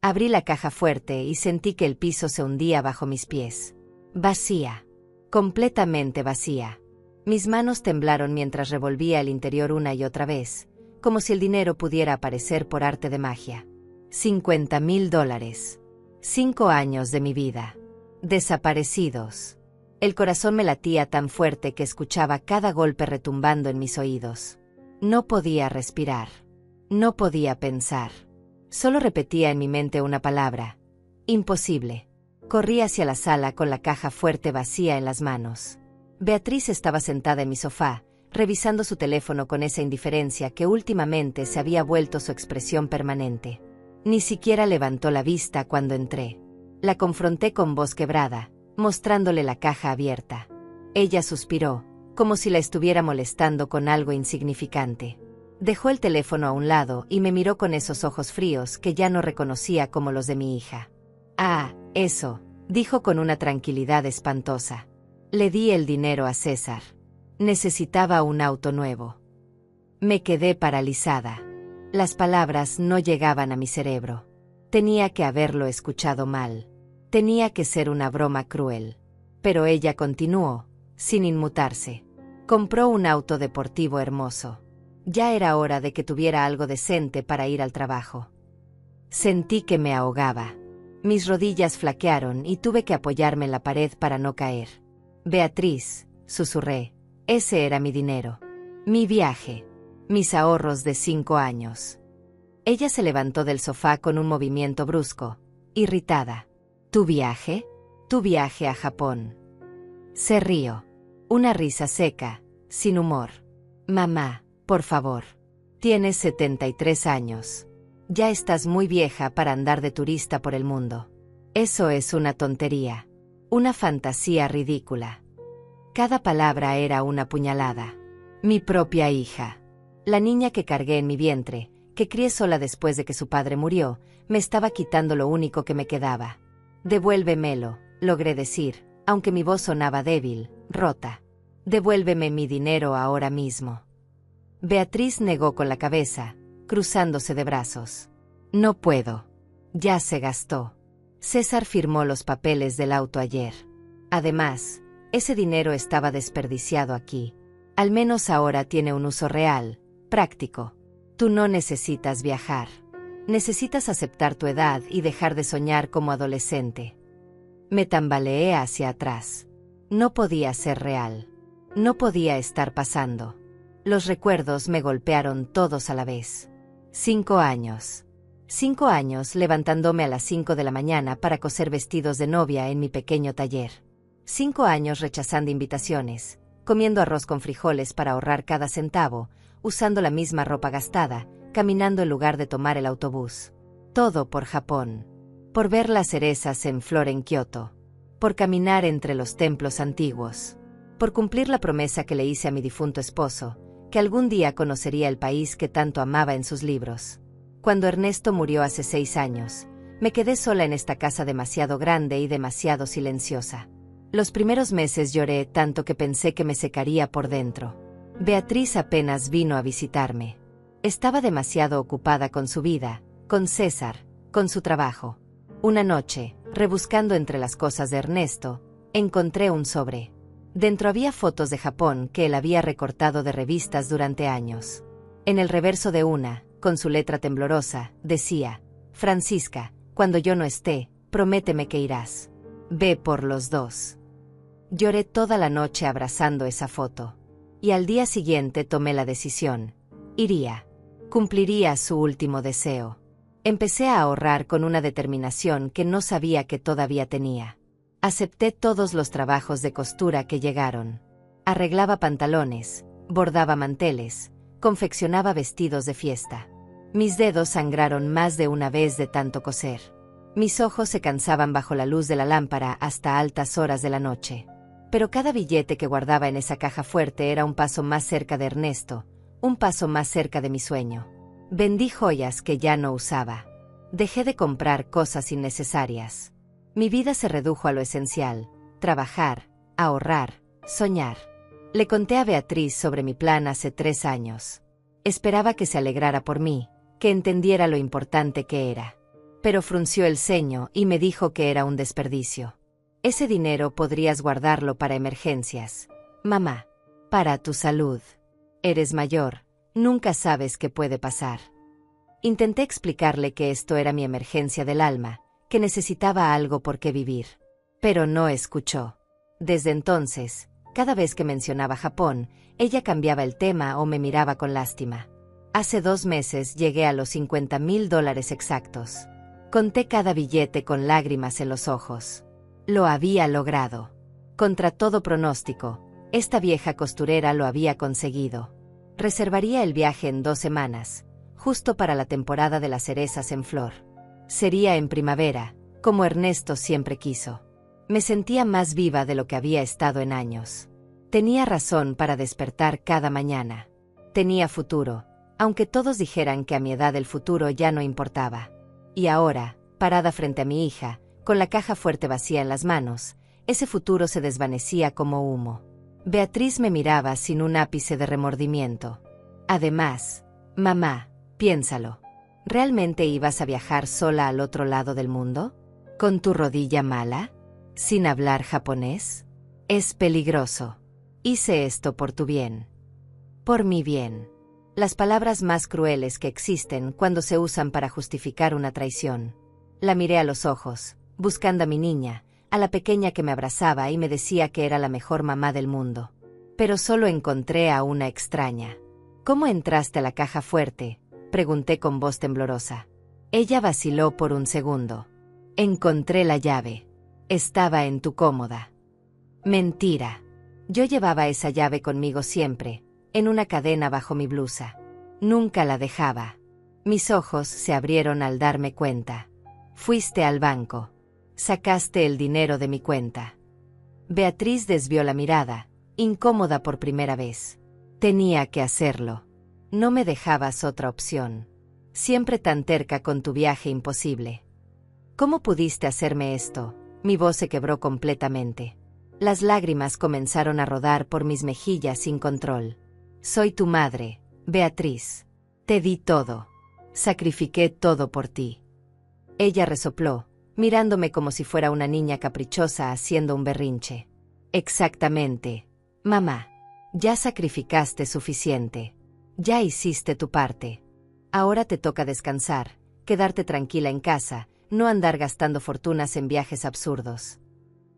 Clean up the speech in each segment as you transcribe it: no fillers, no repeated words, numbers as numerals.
Abrí la caja fuerte y sentí que el piso se hundía bajo mis pies. Vacía. Completamente vacía. Mis manos temblaron mientras revolvía el interior una y otra vez, como si el dinero pudiera aparecer por arte de magia. $50,000. 5 años de mi vida. Desaparecidos. El corazón me latía tan fuerte que escuchaba cada golpe retumbando en mis oídos. No podía respirar. No podía pensar. Solo repetía en mi mente una palabra. Imposible. Corrí hacia la sala con la caja fuerte vacía en las manos. Beatriz estaba sentada en mi sofá, revisando su teléfono con esa indiferencia que últimamente se había vuelto su expresión permanente. Ni siquiera levantó la vista cuando entré. La confronté con voz quebrada, mostrándole la caja abierta. Ella suspiró, como si la estuviera molestando con algo insignificante. Dejó el teléfono a un lado y me miró con esos ojos fríos que ya no reconocía como los de mi hija. «Ah, eso», dijo con una tranquilidad espantosa. Le di el dinero a César. Necesitaba un auto nuevo. Me quedé paralizada. Las palabras no llegaban a mi cerebro. Tenía que haberlo escuchado mal. Tenía que ser una broma cruel. Pero ella continuó, sin inmutarse. Compró un auto deportivo hermoso. Ya era hora de que tuviera algo decente para ir al trabajo. Sentí que me ahogaba. Mis rodillas flaquearon y tuve que apoyarme en la pared para no caer. «Beatriz», susurré, «ese era mi dinero. Mi viaje. Mis ahorros de 5 años». Ella se levantó del sofá con un movimiento brusco, irritada. «¿Tu viaje? Tu viaje a Japón». Se rió. Una risa seca, sin humor. «Mamá, por favor. Tienes 73 años. Ya estás muy vieja para andar de turista por el mundo. Eso es una tontería. Una fantasía ridícula». Cada palabra era una puñalada. Mi propia hija. La niña que cargué en mi vientre, que crié sola después de que su padre murió, me estaba quitando lo único que me quedaba. «Devuélvemelo», logré decir, aunque mi voz sonaba débil, rota. «Devuélveme mi dinero ahora mismo». Beatriz negó con la cabeza, cruzándose de brazos. «No puedo. Ya se gastó. César firmó los papeles del auto ayer. Además, ese dinero estaba desperdiciado aquí. Al menos ahora tiene un uso real, práctico. Tú no necesitas viajar. Necesitas aceptar tu edad y dejar de soñar como adolescente». Me tambaleé hacia atrás. No podía ser real. No podía estar pasando. Los recuerdos me golpearon todos a la vez. 5 años. 5 años levantándome a las 5 de la mañana para coser vestidos de novia en mi pequeño taller. 5 años rechazando invitaciones, comiendo arroz con frijoles para ahorrar cada centavo, usando la misma ropa gastada, caminando en lugar de tomar el autobús. Todo por Japón. Por ver las cerezas en flor en Kioto. Por caminar entre los templos antiguos. Por cumplir la promesa que le hice a mi difunto esposo, que algún día conocería el país que tanto amaba en sus libros. Cuando Ernesto murió hace 6 años, me quedé sola en esta casa demasiado grande y demasiado silenciosa. Los primeros meses lloré tanto que pensé que me secaría por dentro. Beatriz apenas vino a visitarme. Estaba demasiado ocupada con su vida, con César, con su trabajo. Una noche, rebuscando entre las cosas de Ernesto, encontré un sobre. Dentro había fotos de Japón que él había recortado de revistas durante años. En el reverso de una, con su letra temblorosa, decía: «Francisca, cuando yo no esté, prométeme que irás. Ve por los dos». Lloré toda la noche abrazando esa foto. Y al día siguiente tomé la decisión. Iría. Cumpliría su último deseo. Empecé a ahorrar con una determinación que no sabía que todavía tenía. Acepté todos los trabajos de costura que llegaron. Arreglaba pantalones, bordaba manteles, confeccionaba vestidos de fiesta. Mis dedos sangraron más de una vez de tanto coser. Mis ojos se cansaban bajo la luz de la lámpara hasta altas horas de la noche. Pero cada billete que guardaba en esa caja fuerte era un paso más cerca de Ernesto, un paso más cerca de mi sueño. Vendí joyas que ya no usaba. Dejé de comprar cosas innecesarias. Mi vida se redujo a lo esencial: trabajar, ahorrar, soñar. Le conté a Beatriz sobre mi plan hace 3 años. Esperaba que se alegrara por mí, que entendiera lo importante que era. pero frunció el ceño y me dijo que era un desperdicio. Ese dinero podrías guardarlo para emergencias. Mamá, para tu salud. Eres mayor, nunca sabes qué puede pasar. Intenté explicarle que esto era mi emergencia del alma, que necesitaba algo por qué vivir. Pero no escuchó. Desde entonces, cada vez que mencionaba Japón, ella cambiaba el tema o me miraba con lástima. Hace 2 meses llegué a los $50,000 exactos. Conté cada billete con lágrimas en los ojos. Lo había logrado. Contra todo pronóstico, esta vieja costurera lo había conseguido. Reservaría el viaje en 2 semanas, justo para la temporada de las cerezas en flor. Sería en primavera, como Ernesto siempre quiso. Me sentía más viva de lo que había estado en años. Tenía razón para despertar cada mañana. Tenía futuro, aunque todos dijeran que a mi edad el futuro ya no importaba. Y ahora, parada frente a mi hija, con la caja fuerte vacía en las manos, ese futuro se desvanecía como humo. Beatriz me miraba sin un ápice de remordimiento. Además, mamá, piénsalo. ¿Realmente ibas a viajar sola al otro lado del mundo? ¿Con tu rodilla mala? ¿Sin hablar japonés? Es peligroso. Hice esto por tu bien. Por mi bien. Las palabras más crueles que existen cuando se usan para justificar una traición. La miré a los ojos, buscando a mi niña, a la pequeña que me abrazaba y me decía que era la mejor mamá del mundo. Pero solo encontré a una extraña. ¿Cómo entraste a la caja fuerte?, pregunté con voz temblorosa. Ella vaciló por un segundo. Encontré la llave. Estaba en tu cómoda. Mentira. Yo llevaba esa llave conmigo siempre, en una cadena bajo mi blusa. Nunca la dejaba. Mis ojos se abrieron al darme cuenta. Fuiste al banco. Sacaste el dinero de mi cuenta. Beatriz desvió la mirada, incómoda por primera vez. Tenía que hacerlo. No me dejabas otra opción. Siempre tan terca con tu viaje imposible. ¿Cómo pudiste hacerme esto? Mi voz se quebró completamente. Las lágrimas comenzaron a rodar por mis mejillas sin control. Soy tu madre, Beatriz. Te di todo. Sacrifiqué todo por ti. Ella resopló, mirándome como si fuera una niña caprichosa haciendo un berrinche. Exactamente. Mamá, ya sacrificaste suficiente. Ya hiciste tu parte. Ahora te toca descansar, quedarte tranquila en casa, no andar gastando fortunas en viajes absurdos.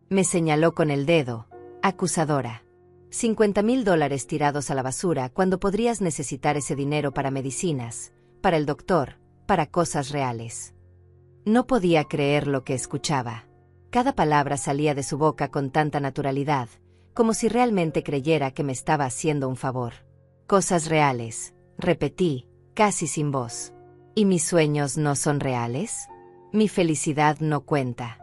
Me señaló con el dedo, acusadora. $50,000 tirados a la basura cuando podrías necesitar ese dinero para medicinas, para el doctor, para cosas reales. No podía creer lo que escuchaba. Cada palabra salía de su boca con tanta naturalidad, como si realmente creyera que me estaba haciendo un favor. Cosas reales, repetí, casi sin voz. ¿Y mis sueños no son reales? Mi felicidad no cuenta.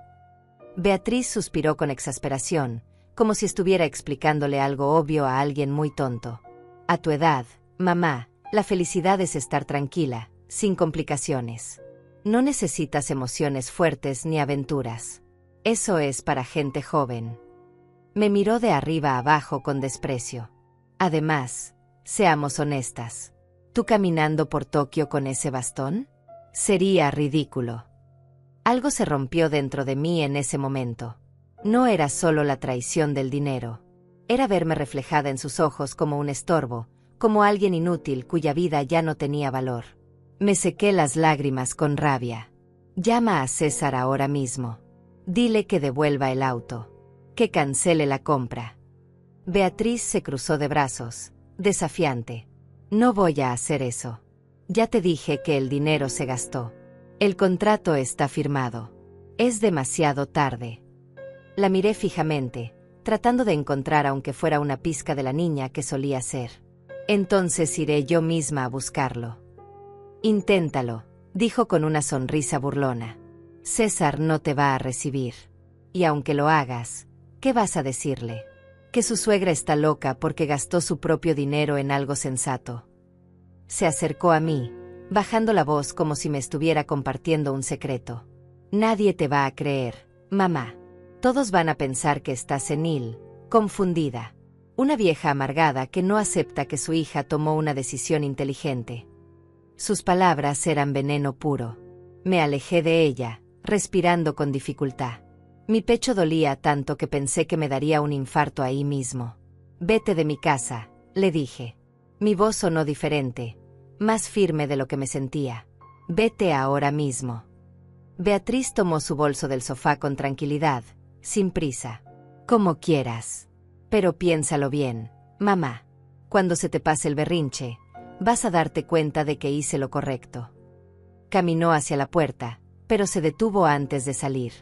Beatriz suspiró con exasperación, como si estuviera explicándole algo obvio a alguien muy tonto. A tu edad, mamá, la felicidad es estar tranquila, sin complicaciones. No necesitas emociones fuertes ni aventuras. Eso es para gente joven. Me miró de arriba a abajo con desprecio. Además, seamos honestas. ¿Tú caminando por Tokio con ese bastón? Sería ridículo. Algo se rompió dentro de mí en ese momento. No era solo la traición del dinero. Era verme reflejada en sus ojos como un estorbo, como alguien inútil cuya vida ya no tenía valor. Me sequé las lágrimas con rabia. Llama a César ahora mismo. Dile que devuelva el auto. Que cancele la compra. Beatriz se cruzó de brazos, desafiante. No voy a hacer eso. Ya te dije que el dinero se gastó. El contrato está firmado. Es demasiado tarde. La miré fijamente, tratando de encontrar aunque fuera una pizca de la niña que solía ser. Entonces iré yo misma a buscarlo. Inténtalo, dijo con una sonrisa burlona. César no te va a recibir. Y aunque lo hagas, ¿qué vas a decirle? Que su suegra está loca porque gastó su propio dinero en algo sensato. Se acercó a mí, bajando la voz como si me estuviera compartiendo un secreto. Nadie te va a creer, mamá. Todos van a pensar que estás senil, confundida. Una vieja amargada que no acepta que su hija tomó una decisión inteligente. Sus palabras eran veneno puro. Me alejé de ella, respirando con dificultad. Mi pecho dolía tanto que pensé que me daría un infarto ahí mismo. «Vete de mi casa», le dije. Mi voz sonó diferente, más firme de lo que me sentía. «Vete ahora mismo». Beatriz tomó su bolso del sofá con tranquilidad, sin prisa. «Como quieras. Pero piénsalo bien, mamá. Cuando se te pase el berrinche, vas a darte cuenta de que hice lo correcto». Caminó hacia la puerta, pero se detuvo antes de salir.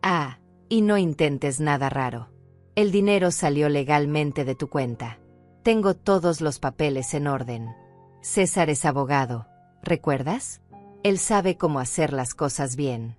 «Ah, y no intentes nada raro. El dinero salió legalmente de tu cuenta. Tengo todos los papeles en orden. César es abogado, ¿recuerdas? Él sabe cómo hacer las cosas bien».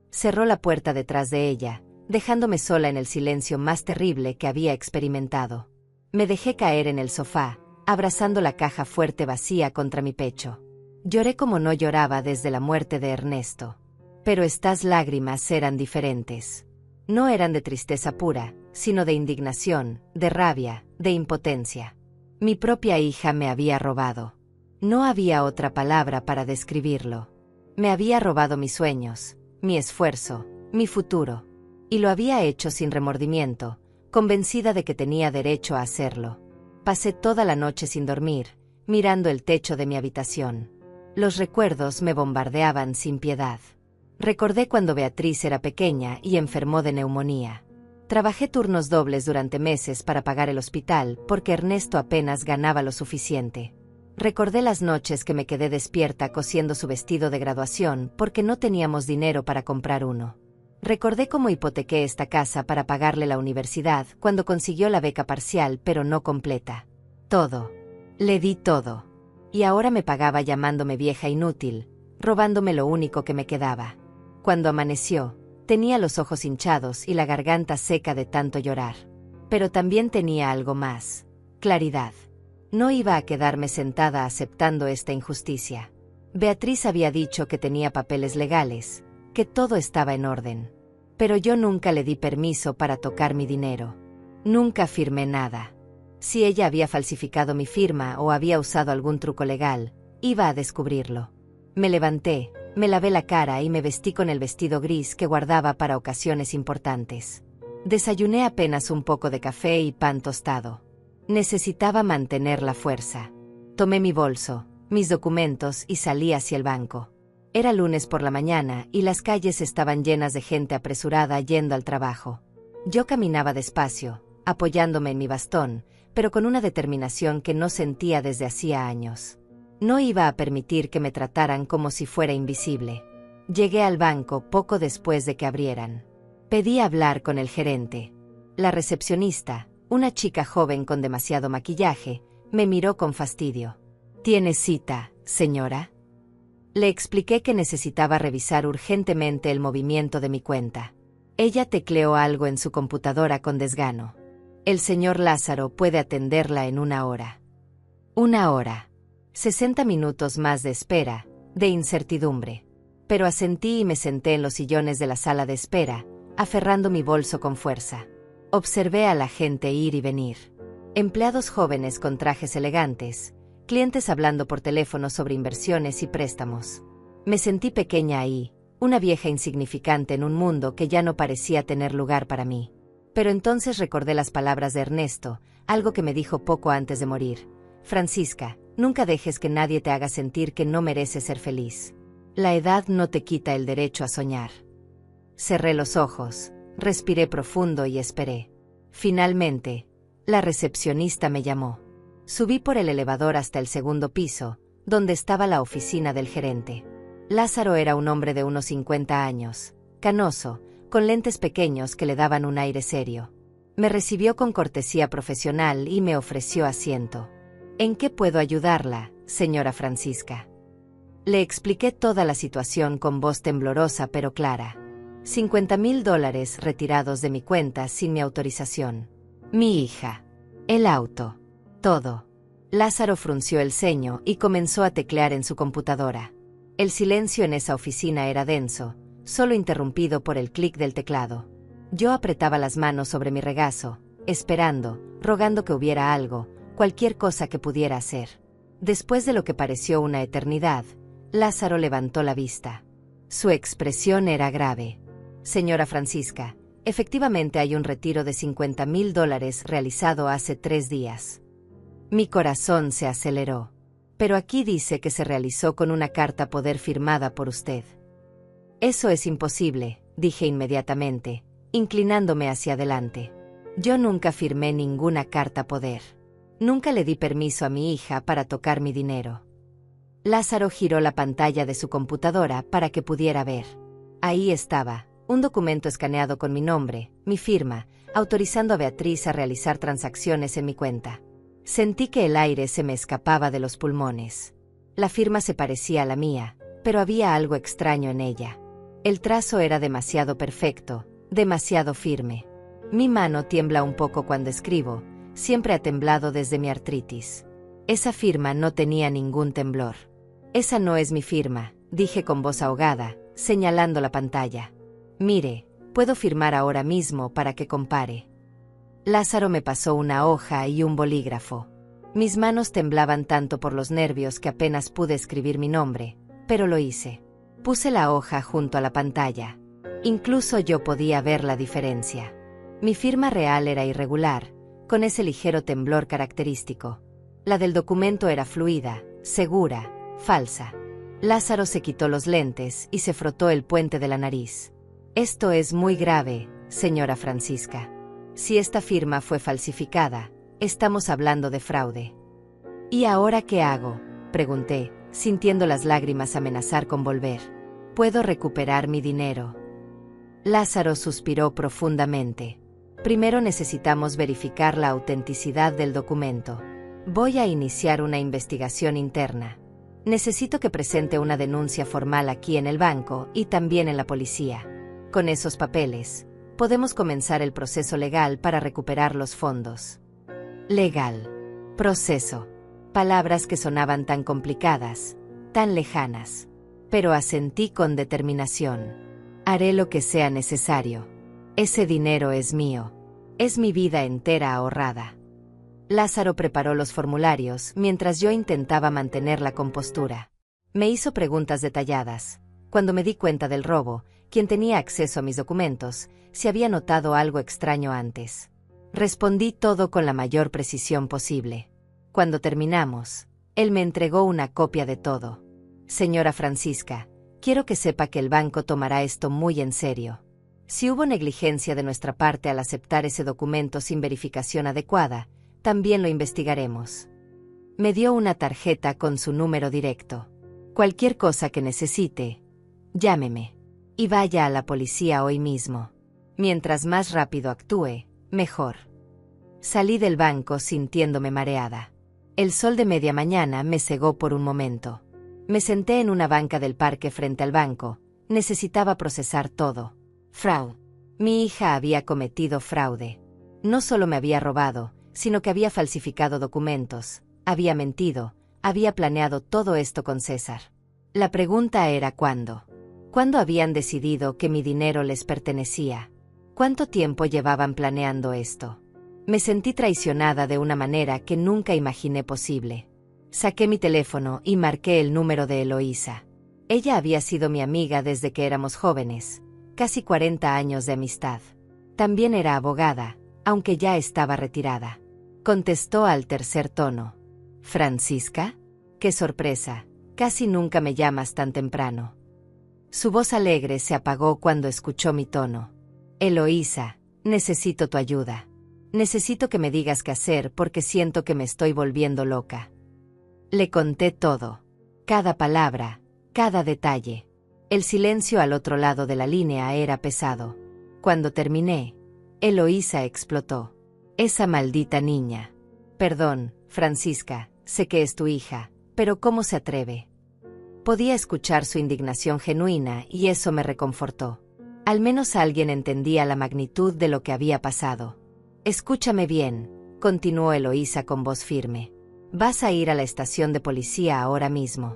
Cerró la puerta detrás de ella, dejándome sola en el silencio más terrible que había experimentado. Me dejé caer en el sofá, abrazando la caja fuerte vacía contra mi pecho. Lloré como no lloraba desde la muerte de Ernesto. Pero estas lágrimas eran diferentes. No eran de tristeza pura, sino de indignación, de rabia, de impotencia. Mi propia hija me había robado. No había otra palabra para describirlo. Me había robado mis sueños, mi esfuerzo, mi futuro. Y lo había hecho sin remordimiento, convencida de que tenía derecho a hacerlo. Pasé toda la noche sin dormir, mirando el techo de mi habitación. Los recuerdos me bombardeaban sin piedad. Recordé cuando Beatriz era pequeña y enfermó de neumonía. Trabajé turnos dobles durante meses para pagar el hospital porque Ernesto apenas ganaba lo suficiente. Recordé las noches que me quedé despierta cosiendo su vestido de graduación porque no teníamos dinero para comprar uno. Recordé cómo hipotequé esta casa para pagarle la universidad cuando consiguió la beca parcial pero no completa. Todo. Le di todo. Y ahora me pagaba llamándome vieja inútil, robándome lo único que me quedaba. Cuando amaneció, tenía los ojos hinchados y la garganta seca de tanto llorar. Pero también tenía algo más: claridad. No iba a quedarme sentada aceptando esta injusticia. Beatriz había dicho que tenía papeles legales, que todo estaba en orden. Pero yo nunca le di permiso para tocar mi dinero. Nunca firmé nada. Si ella había falsificado mi firma o había usado algún truco legal, iba a descubrirlo. Me levanté, me lavé la cara y me vestí con el vestido gris que guardaba para ocasiones importantes. Desayuné apenas un poco de café y pan tostado. Necesitaba mantener la fuerza. Tomé mi bolso, mis documentos y salí hacia el banco. Era lunes por la mañana y las calles estaban llenas de gente apresurada yendo al trabajo. Yo caminaba despacio, apoyándome en mi bastón, pero con una determinación que no sentía desde hacía años. No iba a permitir que me trataran como si fuera invisible. Llegué al banco poco después de que abrieran. Pedí hablar con el gerente. La recepcionista, una chica joven con demasiado maquillaje, me miró con fastidio. ¿Tiene cita, señora? Le expliqué que necesitaba revisar urgentemente el movimiento de mi cuenta. Ella tecleó algo en su computadora con desgano. El señor Lázaro puede atenderla en 1 hora. 1 hora. 60 minutos más de espera, de incertidumbre. Pero asentí y me senté en los sillones de la sala de espera, aferrando mi bolso con fuerza. Observé a la gente ir y venir. Empleados jóvenes con trajes elegantes, clientes hablando por teléfono sobre inversiones y préstamos. Me sentí pequeña ahí, una vieja insignificante en un mundo que ya no parecía tener lugar para mí. Pero entonces recordé las palabras de Ernesto, algo que me dijo poco antes de morir. Francisca, nunca dejes que nadie te haga sentir que no mereces ser feliz. La edad no te quita el derecho a soñar. Cerré los ojos, respiré profundo y esperé. Finalmente, la recepcionista me llamó. Subí por el elevador hasta el 2.º piso, donde estaba la oficina del gerente. Lázaro era un hombre de unos 50 años, canoso, con lentes pequeños que le daban un aire serio. Me recibió con cortesía profesional y me ofreció asiento. ¿En qué puedo ayudarla, señora Francisca? Le expliqué toda la situación con voz temblorosa pero clara. $50,000 retirados de mi cuenta sin mi autorización. Mi hija. El auto. Todo. Lázaro frunció el ceño y comenzó a teclear en su computadora. El silencio en esa oficina era denso, solo interrumpido por el clic del teclado. Yo apretaba las manos sobre mi regazo, esperando, rogando que hubiera algo, cualquier cosa que pudiera hacer. Después de lo que pareció una eternidad, Lázaro levantó la vista. Su expresión era grave. Señora Francisca, efectivamente hay un retiro de $50,000 realizado hace 3 días. Mi corazón se aceleró. Pero aquí dice que se realizó con una carta poder firmada por usted. Eso es imposible, dije inmediatamente, inclinándome hacia adelante. Yo nunca firmé ninguna carta poder. Nunca le di permiso a mi hija para tocar mi dinero. Lázaro giró la pantalla de su computadora para que pudiera ver. Ahí estaba, un documento escaneado con mi nombre, mi firma, autorizando a Beatriz a realizar transacciones en mi cuenta. Sentí que el aire se me escapaba de los pulmones. La firma se parecía a la mía, pero había algo extraño en ella. El trazo era demasiado perfecto, demasiado firme. Mi mano tiembla un poco cuando escribo, siempre ha temblado desde mi artritis. Esa firma no tenía ningún temblor. Esa no es mi firma, dije con voz ahogada, señalando la pantalla. Mire, puedo firmar ahora mismo para que compare. Lázaro me pasó una hoja y un bolígrafo. Mis manos temblaban tanto por los nervios que apenas pude escribir mi nombre, pero lo hice. Puse la hoja junto a la pantalla. Incluso yo podía ver la diferencia. Mi firma real era irregular, con ese ligero temblor característico. La del documento era fluida, segura, falsa. Lázaro se quitó los lentes y se frotó el puente de la nariz. Esto es muy grave, señora Francisca. Si esta firma fue falsificada, estamos hablando de fraude. ¿Y ahora qué hago?, pregunté, sintiendo las lágrimas amenazar con volver. ¿Puedo recuperar mi dinero? Lázaro suspiró profundamente. Primero necesitamos verificar la autenticidad del documento. Voy a iniciar una investigación interna. Necesito que presente una denuncia formal aquí en el banco y también en la policía. Con esos papeles, podemos comenzar el proceso legal para recuperar los fondos. Legal. Proceso. Palabras que sonaban tan complicadas, tan lejanas. Pero asentí con determinación. Haré lo que sea necesario. Ese dinero es mío. Es mi vida entera ahorrada. Lázaro preparó los formularios mientras yo intentaba mantener la compostura. Me hizo preguntas detalladas. Cuando me di cuenta del robo, quien tenía acceso a mis documentos, si había notado algo extraño antes. Respondí todo con la mayor precisión posible. Cuando terminamos, él me entregó una copia de todo. Señora Francisca, quiero que sepa que el banco tomará esto muy en serio. Si hubo negligencia de nuestra parte al aceptar ese documento sin verificación adecuada, también lo investigaremos. Me dio una tarjeta con su número directo. Cualquier cosa que necesite, llámeme. Y vaya a la policía hoy mismo. Mientras más rápido actúe, mejor. Salí del banco sintiéndome mareada. El sol de media mañana me cegó por un momento. Me senté en una banca del parque frente al banco. Necesitaba procesar todo. Fraude. Mi hija había cometido fraude. No solo me había robado, sino que había falsificado documentos, había mentido, había planeado todo esto con César. La pregunta era ¿cuándo? ¿Cuándo habían decidido que mi dinero les pertenecía? ¿Cuánto tiempo llevaban planeando esto? Me sentí traicionada de una manera que nunca imaginé posible. Saqué mi teléfono y marqué el número de Eloísa. Ella había sido mi amiga desde que éramos jóvenes, casi 40 años de amistad. También era abogada, aunque ya estaba retirada. Contestó al tercer tono. ¿Francisca? ¡Qué sorpresa! Casi nunca me llamas tan temprano. Su voz alegre se apagó cuando escuchó mi tono. Eloísa, necesito tu ayuda. Necesito que me digas qué hacer porque siento que me estoy volviendo loca. Le conté todo. Cada palabra, cada detalle. El silencio al otro lado de la línea era pesado. Cuando terminé, Eloísa explotó. Esa maldita niña. Perdón, Francisca, sé que es tu hija, pero ¿cómo se atreve? Podía escuchar su indignación genuina y eso me reconfortó. Al menos alguien entendía la magnitud de lo que había pasado. Escúchame bien, continuó Eloísa con voz firme. Vas a ir a la estación de policía ahora mismo.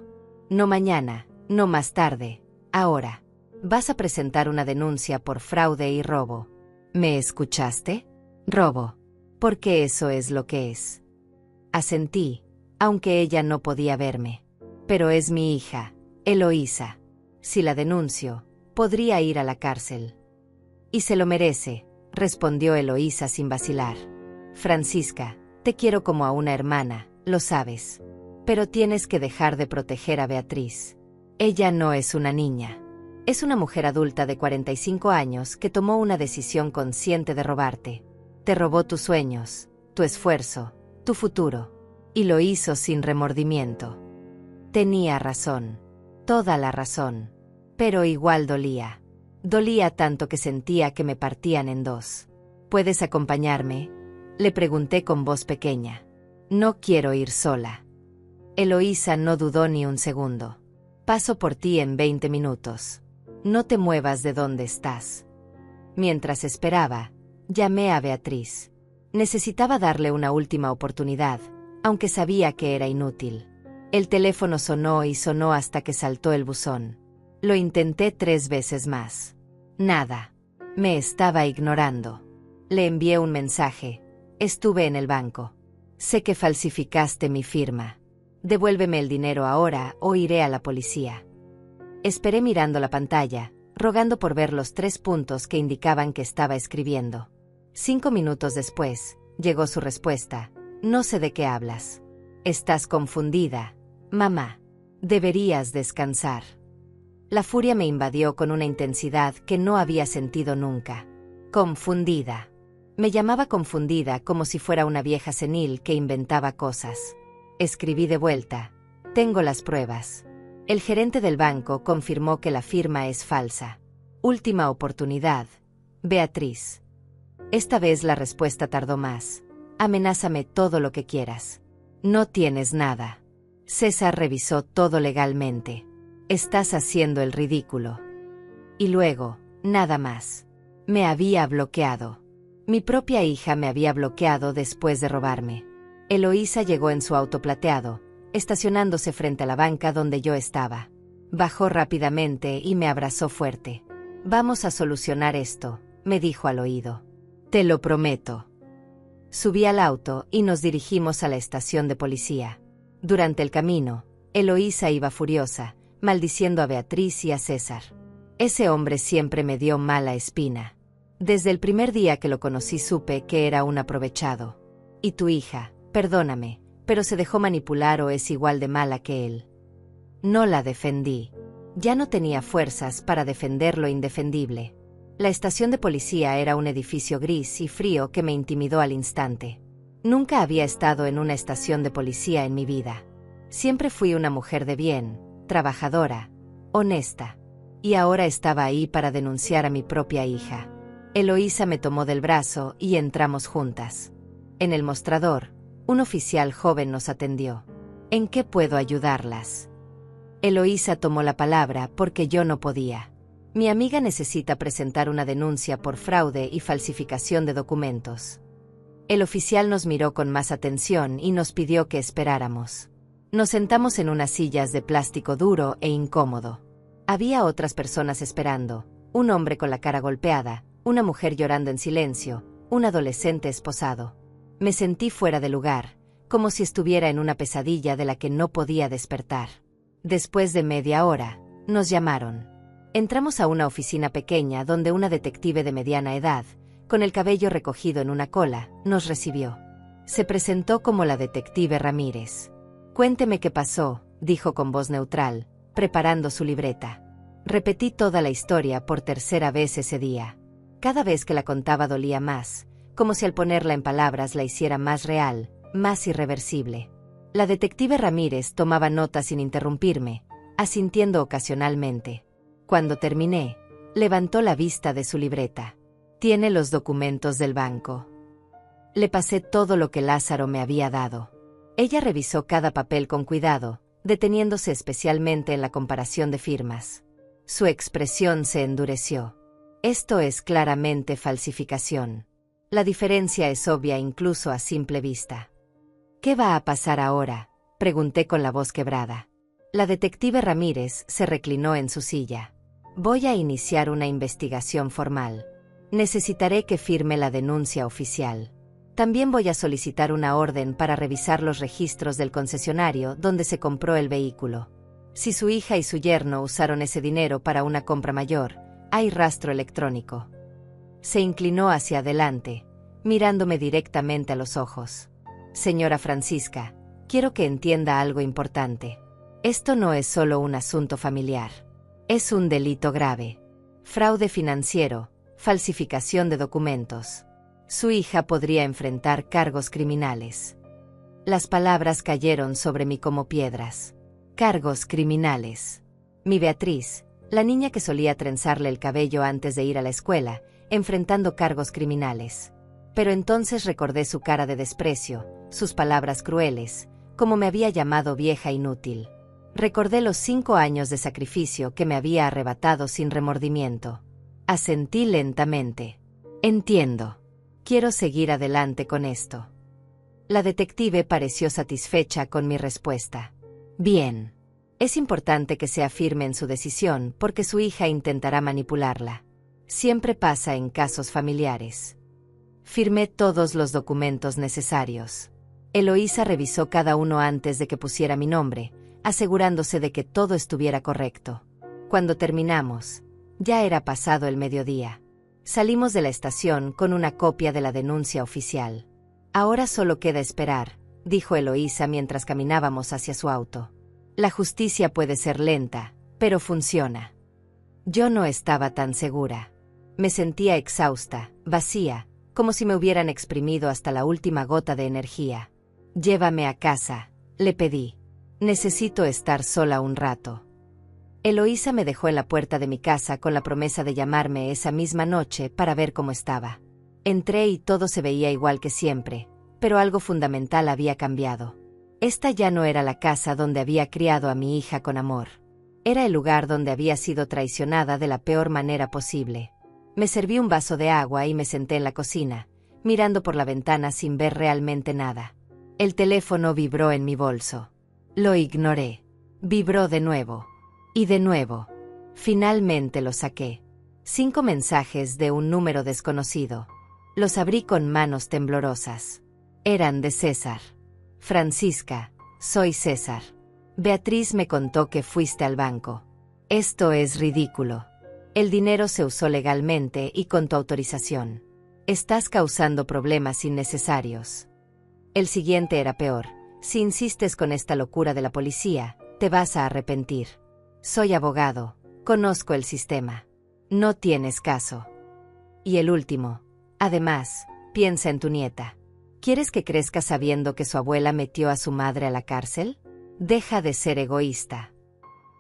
No mañana, no más tarde, ahora. Vas a presentar una denuncia por fraude y robo. ¿Me escuchaste? Robo. Porque eso es lo que es. Asentí, aunque ella no podía verme. Pero es mi hija, Eloísa. Si la denuncio, podría ir a la cárcel. Y se lo merece, respondió Eloísa sin vacilar. Francisca, te quiero como a una hermana, lo sabes. Pero tienes que dejar de proteger a Beatriz. Ella no es una niña. Es una mujer adulta de 45 años que tomó una decisión consciente de robarte. Te robó tus sueños, tu esfuerzo, tu futuro. Y lo hizo sin remordimiento. Tenía razón. Toda la razón. Pero igual dolía. Dolía tanto que sentía que me partían en dos. ¿Puedes acompañarme?, le pregunté con voz pequeña. No quiero ir sola. Eloísa no dudó ni un segundo. Paso por ti en 20 minutos. No te muevas de donde estás. Mientras esperaba, llamé a Beatriz. Necesitaba darle una última oportunidad, aunque sabía que era inútil. El teléfono sonó y sonó hasta que saltó el buzón. Lo intenté 3 veces más. Nada. Me estaba ignorando. Le envié un mensaje. Estuve en el banco. Sé que falsificaste mi firma. Devuélveme el dinero ahora o iré a la policía. Esperé mirando la pantalla, rogando por ver los 3 puntos que indicaban que estaba escribiendo. 5 minutos después, llegó su respuesta. No sé de qué hablas. Estás confundida, mamá. Deberías descansar. La furia me invadió con una intensidad que no había sentido nunca. Confundida. Me llamaba confundida como si fuera una vieja senil que inventaba cosas. Escribí de vuelta. Tengo las pruebas. El gerente del banco confirmó que la firma es falsa. Última oportunidad. Beatriz. Esta vez la respuesta tardó más. Amenázame todo lo que quieras. No tienes nada. César revisó todo legalmente. Estás haciendo el ridículo. Y luego, nada más. Me había bloqueado. Mi propia hija me había bloqueado después de robarme. Eloísa llegó en su auto plateado, estacionándose frente a la banca donde yo estaba. Bajó rápidamente y me abrazó fuerte. Vamos a solucionar esto, me dijo al oído. Te lo prometo. Subí al auto y nos dirigimos a la estación de policía. Durante el camino, Eloísa iba furiosa, maldiciendo a Beatriz y a César. Ese hombre siempre me dio mala espina. Desde el primer día que lo conocí supe que era un aprovechado. Y tu hija, perdóname, pero se dejó manipular o es igual de mala que él. No la defendí. Ya no tenía fuerzas para defender lo indefendible. La estación de policía era un edificio gris y frío que me intimidó al instante. Nunca había estado en una estación de policía en mi vida. Siempre fui una mujer de bien, trabajadora, honesta. Y ahora estaba ahí para denunciar a mi propia hija. Eloísa me tomó del brazo y entramos juntas. En el mostrador, un oficial joven nos atendió. ¿En qué puedo ayudarlas? Eloísa tomó la palabra porque yo no podía. Mi amiga necesita presentar una denuncia por fraude y falsificación de documentos. El oficial nos miró con más atención y nos pidió que esperáramos. Nos sentamos en unas sillas de plástico duro e incómodo. Había otras personas esperando, un hombre con la cara golpeada, una mujer llorando en silencio, un adolescente esposado. Me sentí fuera de lugar, como si estuviera en una pesadilla de la que no podía despertar. Después de media hora, nos llamaron. Entramos a una oficina pequeña donde una detective de mediana edad, con el cabello recogido en una cola, nos recibió. Se presentó como la detective Ramírez. Cuénteme qué pasó, dijo con voz neutral, preparando su libreta. Repetí toda la historia por 3ª vez ese día. Cada vez que la contaba dolía más, como si al ponerla en palabras la hiciera más real, más irreversible. La detective Ramírez tomaba notas sin interrumpirme, asintiendo ocasionalmente. Cuando terminé, levantó la vista de su libreta. Tiene los documentos del banco. Le pasé todo lo que Lázaro me había dado. Ella revisó cada papel con cuidado, deteniéndose especialmente en la comparación de firmas. Su expresión se endureció. Esto es claramente falsificación. La diferencia es obvia incluso a simple vista. ¿Qué va a pasar ahora?, pregunté con la voz quebrada. La detective Ramírez se reclinó en su silla. Voy a iniciar una investigación formal. Necesitaré que firme la denuncia oficial. También voy a solicitar una orden para revisar los registros del concesionario donde se compró el vehículo. Si su hija y su yerno usaron ese dinero para una compra mayor, hay rastro electrónico. Se inclinó hacia adelante, mirándome directamente a los ojos. Señora Francisca, quiero que entienda algo importante. Esto no es solo un asunto familiar. Es un delito grave. Fraude financiero, falsificación de documentos. Su hija podría enfrentar cargos criminales. Las palabras cayeron sobre mí como piedras. Cargos criminales. Mi Beatriz, la niña que solía trenzarle el cabello antes de ir a la escuela, enfrentando cargos criminales. Pero entonces recordé su cara de desprecio, sus palabras crueles, como me había llamado vieja inútil. Recordé los 5 años de sacrificio que me había arrebatado sin remordimiento. Asentí lentamente. Entiendo. Quiero seguir adelante con esto. La detective pareció satisfecha con mi respuesta. Bien. Es importante que sea firme en su decisión porque su hija intentará manipularla. Siempre pasa en casos familiares. Firmé todos los documentos necesarios. Eloísa revisó cada uno antes de que pusiera mi nombre, asegurándose de que todo estuviera correcto. Cuando terminamos, ya era pasado el mediodía. Salimos de la estación con una copia de la denuncia oficial. Ahora solo queda esperar, dijo Eloísa mientras caminábamos hacia su auto. La justicia puede ser lenta, pero funciona. Yo no estaba tan segura. Me sentía exhausta, vacía, como si me hubieran exprimido hasta la última gota de energía. Llévame a casa, le pedí. Necesito estar sola un rato. Eloísa me dejó en la puerta de mi casa con la promesa de llamarme esa misma noche para ver cómo estaba. Entré y todo se veía igual que siempre, pero algo fundamental había cambiado. Esta ya no era la casa donde había criado a mi hija con amor. Era el lugar donde había sido traicionada de la peor manera posible. Me serví un vaso de agua y me senté en la cocina, mirando por la ventana sin ver realmente nada. El teléfono vibró en mi bolso. Lo ignoré. Vibró de nuevo. Y de nuevo. Finalmente lo saqué. 5 mensajes de un número desconocido. Los abrí con manos temblorosas. Eran de César. Francisca, soy César. Beatriz me contó que fuiste al banco. Esto es ridículo. El dinero se usó legalmente y con tu autorización. Estás causando problemas innecesarios. El siguiente era peor. Si insistes con esta locura de la policía, te vas a arrepentir. Soy abogado, conozco el sistema. No tienes caso. Y el último. Además, piensa en tu nieta. ¿Quieres que crezca sabiendo que su abuela metió a su madre a la cárcel? Deja de ser egoísta.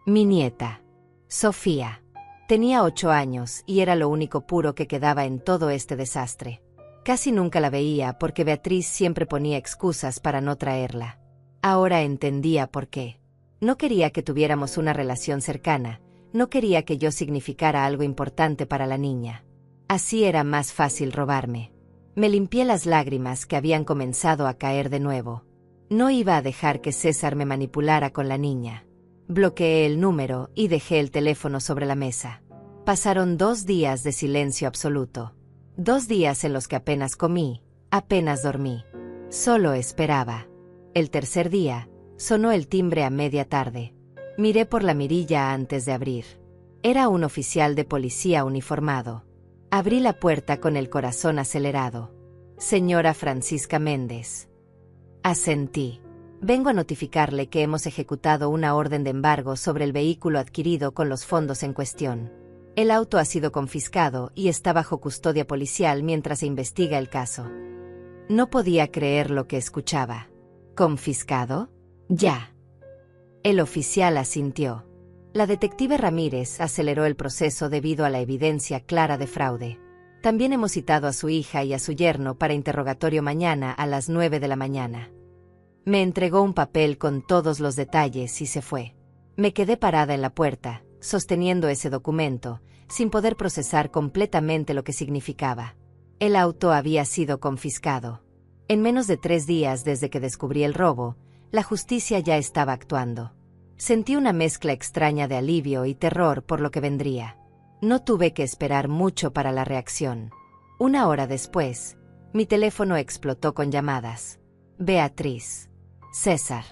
Mi nieta, Sofía, tenía 8 años y era lo único puro que quedaba en todo este desastre. Casi nunca la veía porque Beatriz siempre ponía excusas para no traerla. Ahora entendía por qué. No quería que tuviéramos una relación cercana, no quería que yo significara algo importante para la niña. Así era más fácil robarme. Me limpié las lágrimas que habían comenzado a caer de nuevo. No iba a dejar que César me manipulara con la niña. Bloqueé el número y dejé el teléfono sobre la mesa. Pasaron 2 días de silencio absoluto. 2 días en los que apenas comí, apenas dormí. Solo esperaba. El tercer día, sonó el timbre a media tarde. Miré por la mirilla antes de abrir. Era un oficial de policía uniformado. Abrí la puerta con el corazón acelerado. Señora Francisca Méndez. Asentí. Vengo a notificarle que hemos ejecutado una orden de embargo sobre el vehículo adquirido con los fondos en cuestión. El auto ha sido confiscado y está bajo custodia policial mientras se investiga el caso. No podía creer lo que escuchaba. ¿Confiscado? Ya. El oficial asintió. La detective Ramírez aceleró el proceso debido a la evidencia clara de fraude. También hemos citado a su hija y a su yerno para interrogatorio mañana a las 9 de la mañana. Me entregó un papel con todos los detalles y se fue. Me quedé parada en la puerta, sosteniendo ese documento, sin poder procesar completamente lo que significaba. El auto había sido confiscado. En menos de 3 días desde que descubrí el robo, la justicia ya estaba actuando. Sentí una mezcla extraña de alivio y terror por lo que vendría. No tuve que esperar mucho para la reacción. 1 hora después, mi teléfono explotó con llamadas. Beatriz. César.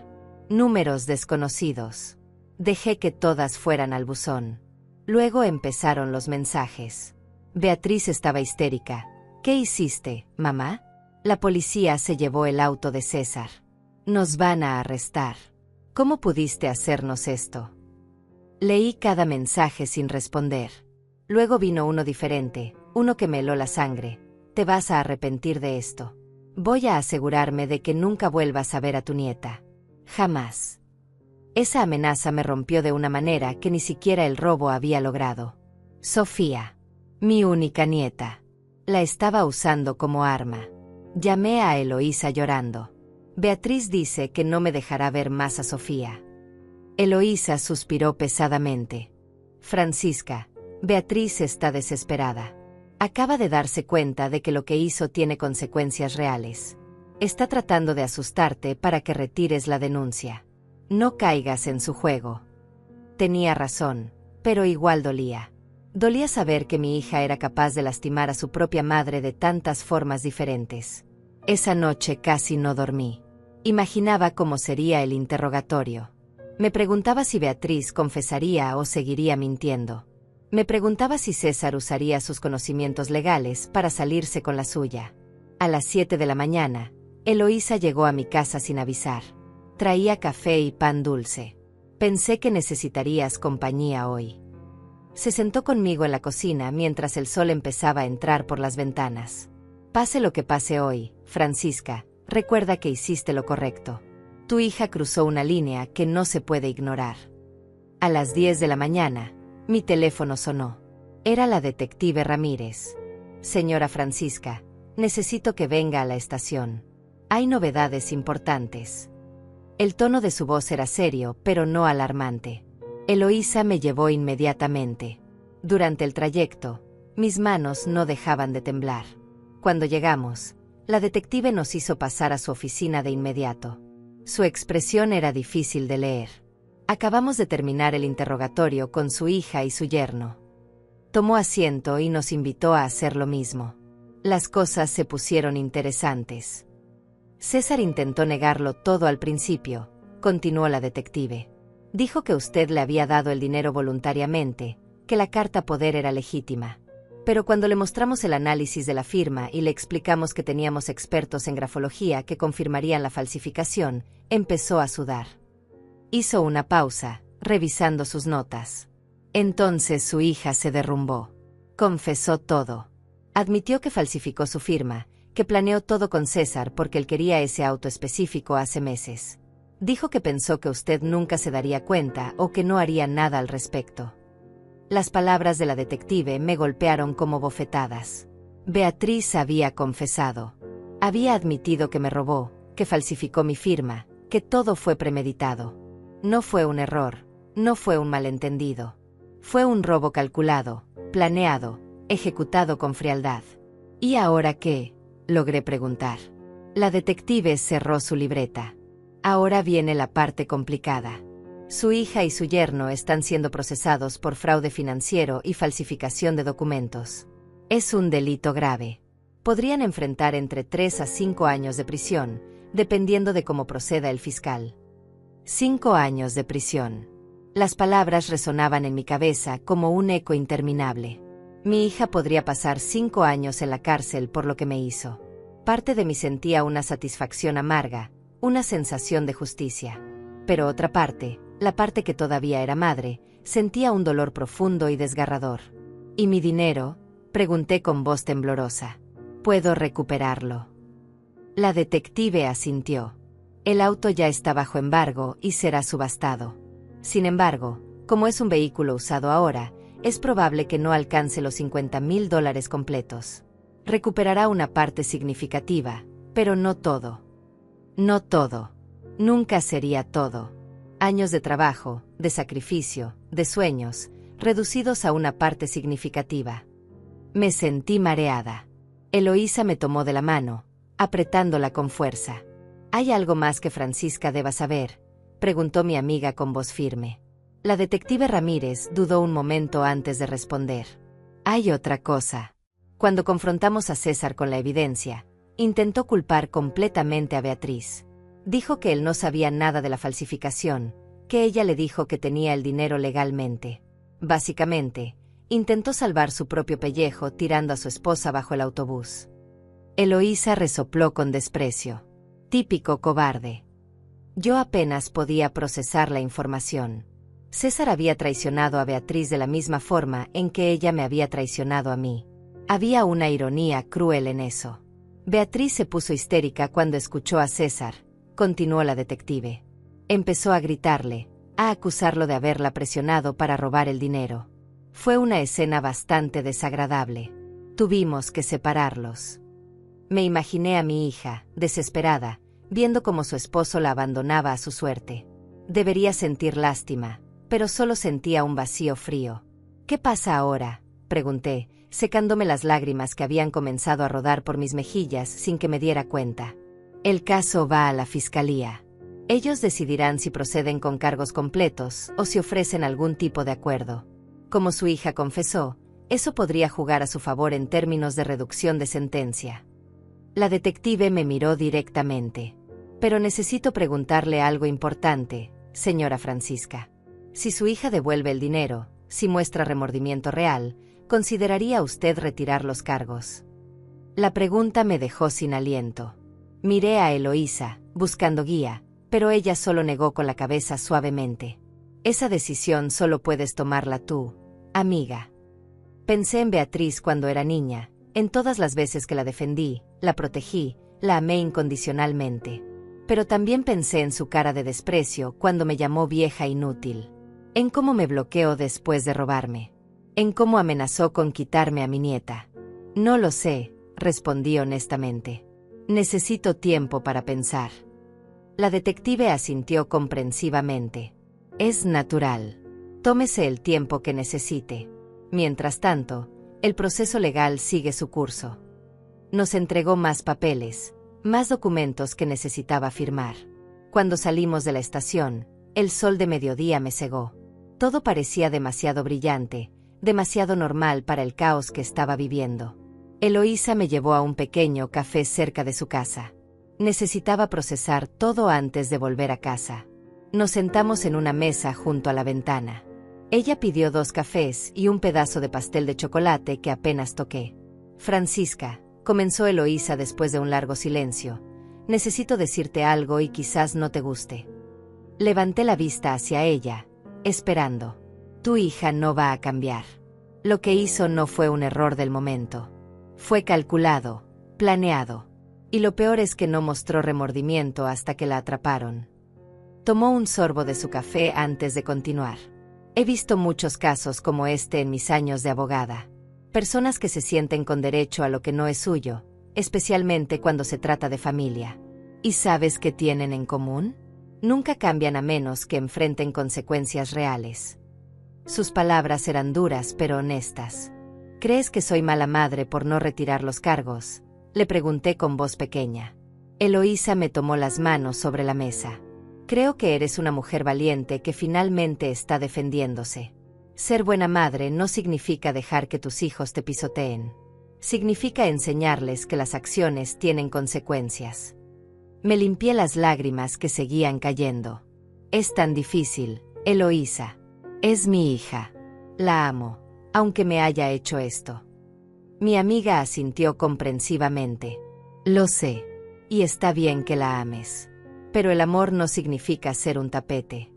Números desconocidos. Dejé que todas fueran al buzón. Luego empezaron los mensajes. Beatriz estaba histérica. ¿Qué hiciste, mamá? La policía se llevó el auto de César. Nos van a arrestar. ¿Cómo pudiste hacernos esto? Leí cada mensaje sin responder. Luego vino uno diferente, uno que me heló la sangre. Te vas a arrepentir de esto. Voy a asegurarme de que nunca vuelvas a ver a tu nieta. Jamás. Esa amenaza me rompió de una manera que ni siquiera el robo había logrado. Sofía, mi única nieta. La estaba usando como arma. Llamé a Eloísa llorando. Beatriz dice que no me dejará ver más a Sofía. Eloísa suspiró pesadamente. Francisca, Beatriz está desesperada. Acaba de darse cuenta de que lo que hizo tiene consecuencias reales. Está tratando de asustarte para que retires la denuncia. No caigas en su juego. Tenía razón, pero igual dolía. Dolía saber que mi hija era capaz de lastimar a su propia madre de tantas formas diferentes. Esa noche casi no dormí. Imaginaba cómo sería el interrogatorio. Me preguntaba si Beatriz confesaría o seguiría mintiendo. Me preguntaba si César usaría sus conocimientos legales para salirse con la suya. A las 7 de la mañana, Eloísa llegó a mi casa sin avisar. Traía café y pan dulce. Pensé que necesitarías compañía hoy. Se sentó conmigo en la cocina mientras el sol empezaba a entrar por las ventanas. Pase lo que pase hoy, Francisca, recuerda que hiciste lo correcto. Tu hija cruzó una línea que no se puede ignorar. A las 10 de la mañana, mi teléfono sonó. Era la detective Ramírez. Señora Francisca, necesito que venga a la estación. Hay novedades importantes. El tono de su voz era serio, pero no alarmante. Eloísa me llevó inmediatamente. Durante el trayecto, mis manos no dejaban de temblar. Cuando llegamos, la detective nos hizo pasar a su oficina de inmediato. Su expresión era difícil de leer. Acabamos de terminar el interrogatorio con su hija y su yerno. Tomó asiento y nos invitó a hacer lo mismo. Las cosas se pusieron interesantes. César intentó negarlo todo al principio, continuó la detective. Dijo que usted le había dado el dinero voluntariamente, que la carta poder era legítima. Pero cuando le mostramos el análisis de la firma y le explicamos que teníamos expertos en grafología que confirmarían la falsificación, empezó a sudar. Hizo una pausa, revisando sus notas. Entonces su hija se derrumbó. Confesó todo. Admitió que falsificó su firma, que planeó todo con César porque él quería ese auto específico hace meses. Dijo que pensó que usted nunca se daría cuenta o que no haría nada al respecto. Las palabras de la detective me golpearon como bofetadas. Beatriz había confesado. Había admitido que me robó, que falsificó mi firma, que todo fue premeditado. No fue un error, no fue un malentendido. Fue un robo calculado, planeado, ejecutado con frialdad. ¿Y ahora qué?, logré preguntar. La detective cerró su libreta. Ahora viene la parte complicada. Su hija y su yerno están siendo procesados por fraude financiero y falsificación de documentos. Es un delito grave. Podrían enfrentar entre 3 a 5 años de prisión, dependiendo de cómo proceda el fiscal. 5 años de prisión. Las palabras resonaban en mi cabeza como un eco interminable. Mi hija podría pasar 5 años en la cárcel por lo que me hizo. Parte de mí sentía una satisfacción amarga, una sensación de justicia. Pero otra parte, la parte que todavía era madre, sentía un dolor profundo y desgarrador. ¿Y mi dinero?, pregunté con voz temblorosa. ¿Puedo recuperarlo? La detective asintió. El auto ya está bajo embargo y será subastado. Sin embargo, como es un vehículo usado ahora, es probable que no alcance los $50,000 completos. Recuperará una parte significativa, pero no todo. No todo. Nunca sería todo. Años de trabajo, de sacrificio, de sueños, reducidos a una parte significativa. Me sentí mareada. Eloísa me tomó de la mano, apretándola con fuerza. ¿Hay algo más que Francisca deba saber?, preguntó mi amiga con voz firme. La detective Ramírez dudó un momento antes de responder. Hay otra cosa. Cuando confrontamos a César con la evidencia, intentó culpar completamente a Beatriz. Dijo que él no sabía nada de la falsificación, que ella le dijo que tenía el dinero legalmente. Básicamente, intentó salvar su propio pellejo tirando a su esposa bajo el autobús. Eloísa resopló con desprecio. Típico cobarde. Yo apenas podía procesar la información. César había traicionado a Beatriz de la misma forma en que ella me había traicionado a mí. Había una ironía cruel en eso. Beatriz se puso histérica cuando escuchó a César, continuó la detective. Empezó a gritarle, a acusarlo de haberla presionado para robar el dinero. Fue una escena bastante desagradable. Tuvimos que separarlos. Me imaginé a mi hija, desesperada, viendo cómo su esposo la abandonaba a su suerte. Debería sentir lástima, pero solo sentía un vacío frío. ¿Qué pasa ahora?, pregunté, secándome las lágrimas que habían comenzado a rodar por mis mejillas sin que me diera cuenta. El caso va a la fiscalía. Ellos decidirán si proceden con cargos completos o si ofrecen algún tipo de acuerdo. Como su hija confesó, eso podría jugar a su favor en términos de reducción de sentencia. La detective me miró directamente. Pero necesito preguntarle algo importante, señora Francisca. Si su hija devuelve el dinero, si muestra remordimiento real, ¿consideraría usted retirar los cargos? La pregunta me dejó sin aliento. Miré a Eloísa, buscando guía, pero ella solo negó con la cabeza suavemente. Esa decisión solo puedes tomarla tú, amiga. Pensé en Beatriz cuando era niña, en todas las veces que la defendí, la protegí, la amé incondicionalmente. Pero también pensé en su cara de desprecio cuando me llamó vieja inútil. En cómo me bloqueó después de robarme. En cómo amenazó con quitarme a mi nieta. No lo sé, respondí honestamente. Necesito tiempo para pensar. La detective asintió comprensivamente. Es natural. Tómese el tiempo que necesite. Mientras tanto, el proceso legal sigue su curso. Nos entregó más papeles, más documentos que necesitaba firmar. Cuando salimos de la estación, el sol de mediodía me cegó. Todo parecía demasiado brillante, demasiado normal para el caos que estaba viviendo. Eloísa me llevó a un pequeño café cerca de su casa. Necesitaba procesar todo antes de volver a casa. Nos sentamos en una mesa junto a la ventana. Ella pidió 2 cafés y un pedazo de pastel de chocolate que apenas toqué. Francisca, comenzó Eloísa después de un largo silencio, necesito decirte algo y quizás no te guste. Levanté la vista hacia ella, esperando. Tu hija no va a cambiar. Lo que hizo no fue un error del momento. Fue calculado, planeado. Y lo peor es que no mostró remordimiento hasta que la atraparon. Tomó un sorbo de su café antes de continuar. He visto muchos casos como este en mis años de abogada. Personas que se sienten con derecho a lo que no es suyo, especialmente cuando se trata de familia. ¿Y sabes qué tienen en común? Nunca cambian a menos que enfrenten consecuencias reales. Sus palabras eran duras pero honestas. ¿Crees que soy mala madre por no retirar los cargos?, le pregunté con voz pequeña. Eloísa me tomó las manos sobre la mesa. Creo que eres una mujer valiente que finalmente está defendiéndose. Ser buena madre no significa dejar que tus hijos te pisoteen. Significa enseñarles que las acciones tienen consecuencias. Me limpié las lágrimas que seguían cayendo. Es tan difícil, Eloísa. Es mi hija. La amo, aunque me haya hecho esto. Mi amiga asintió comprensivamente. Lo sé. Y está bien que la ames. Pero el amor no significa ser un tapete.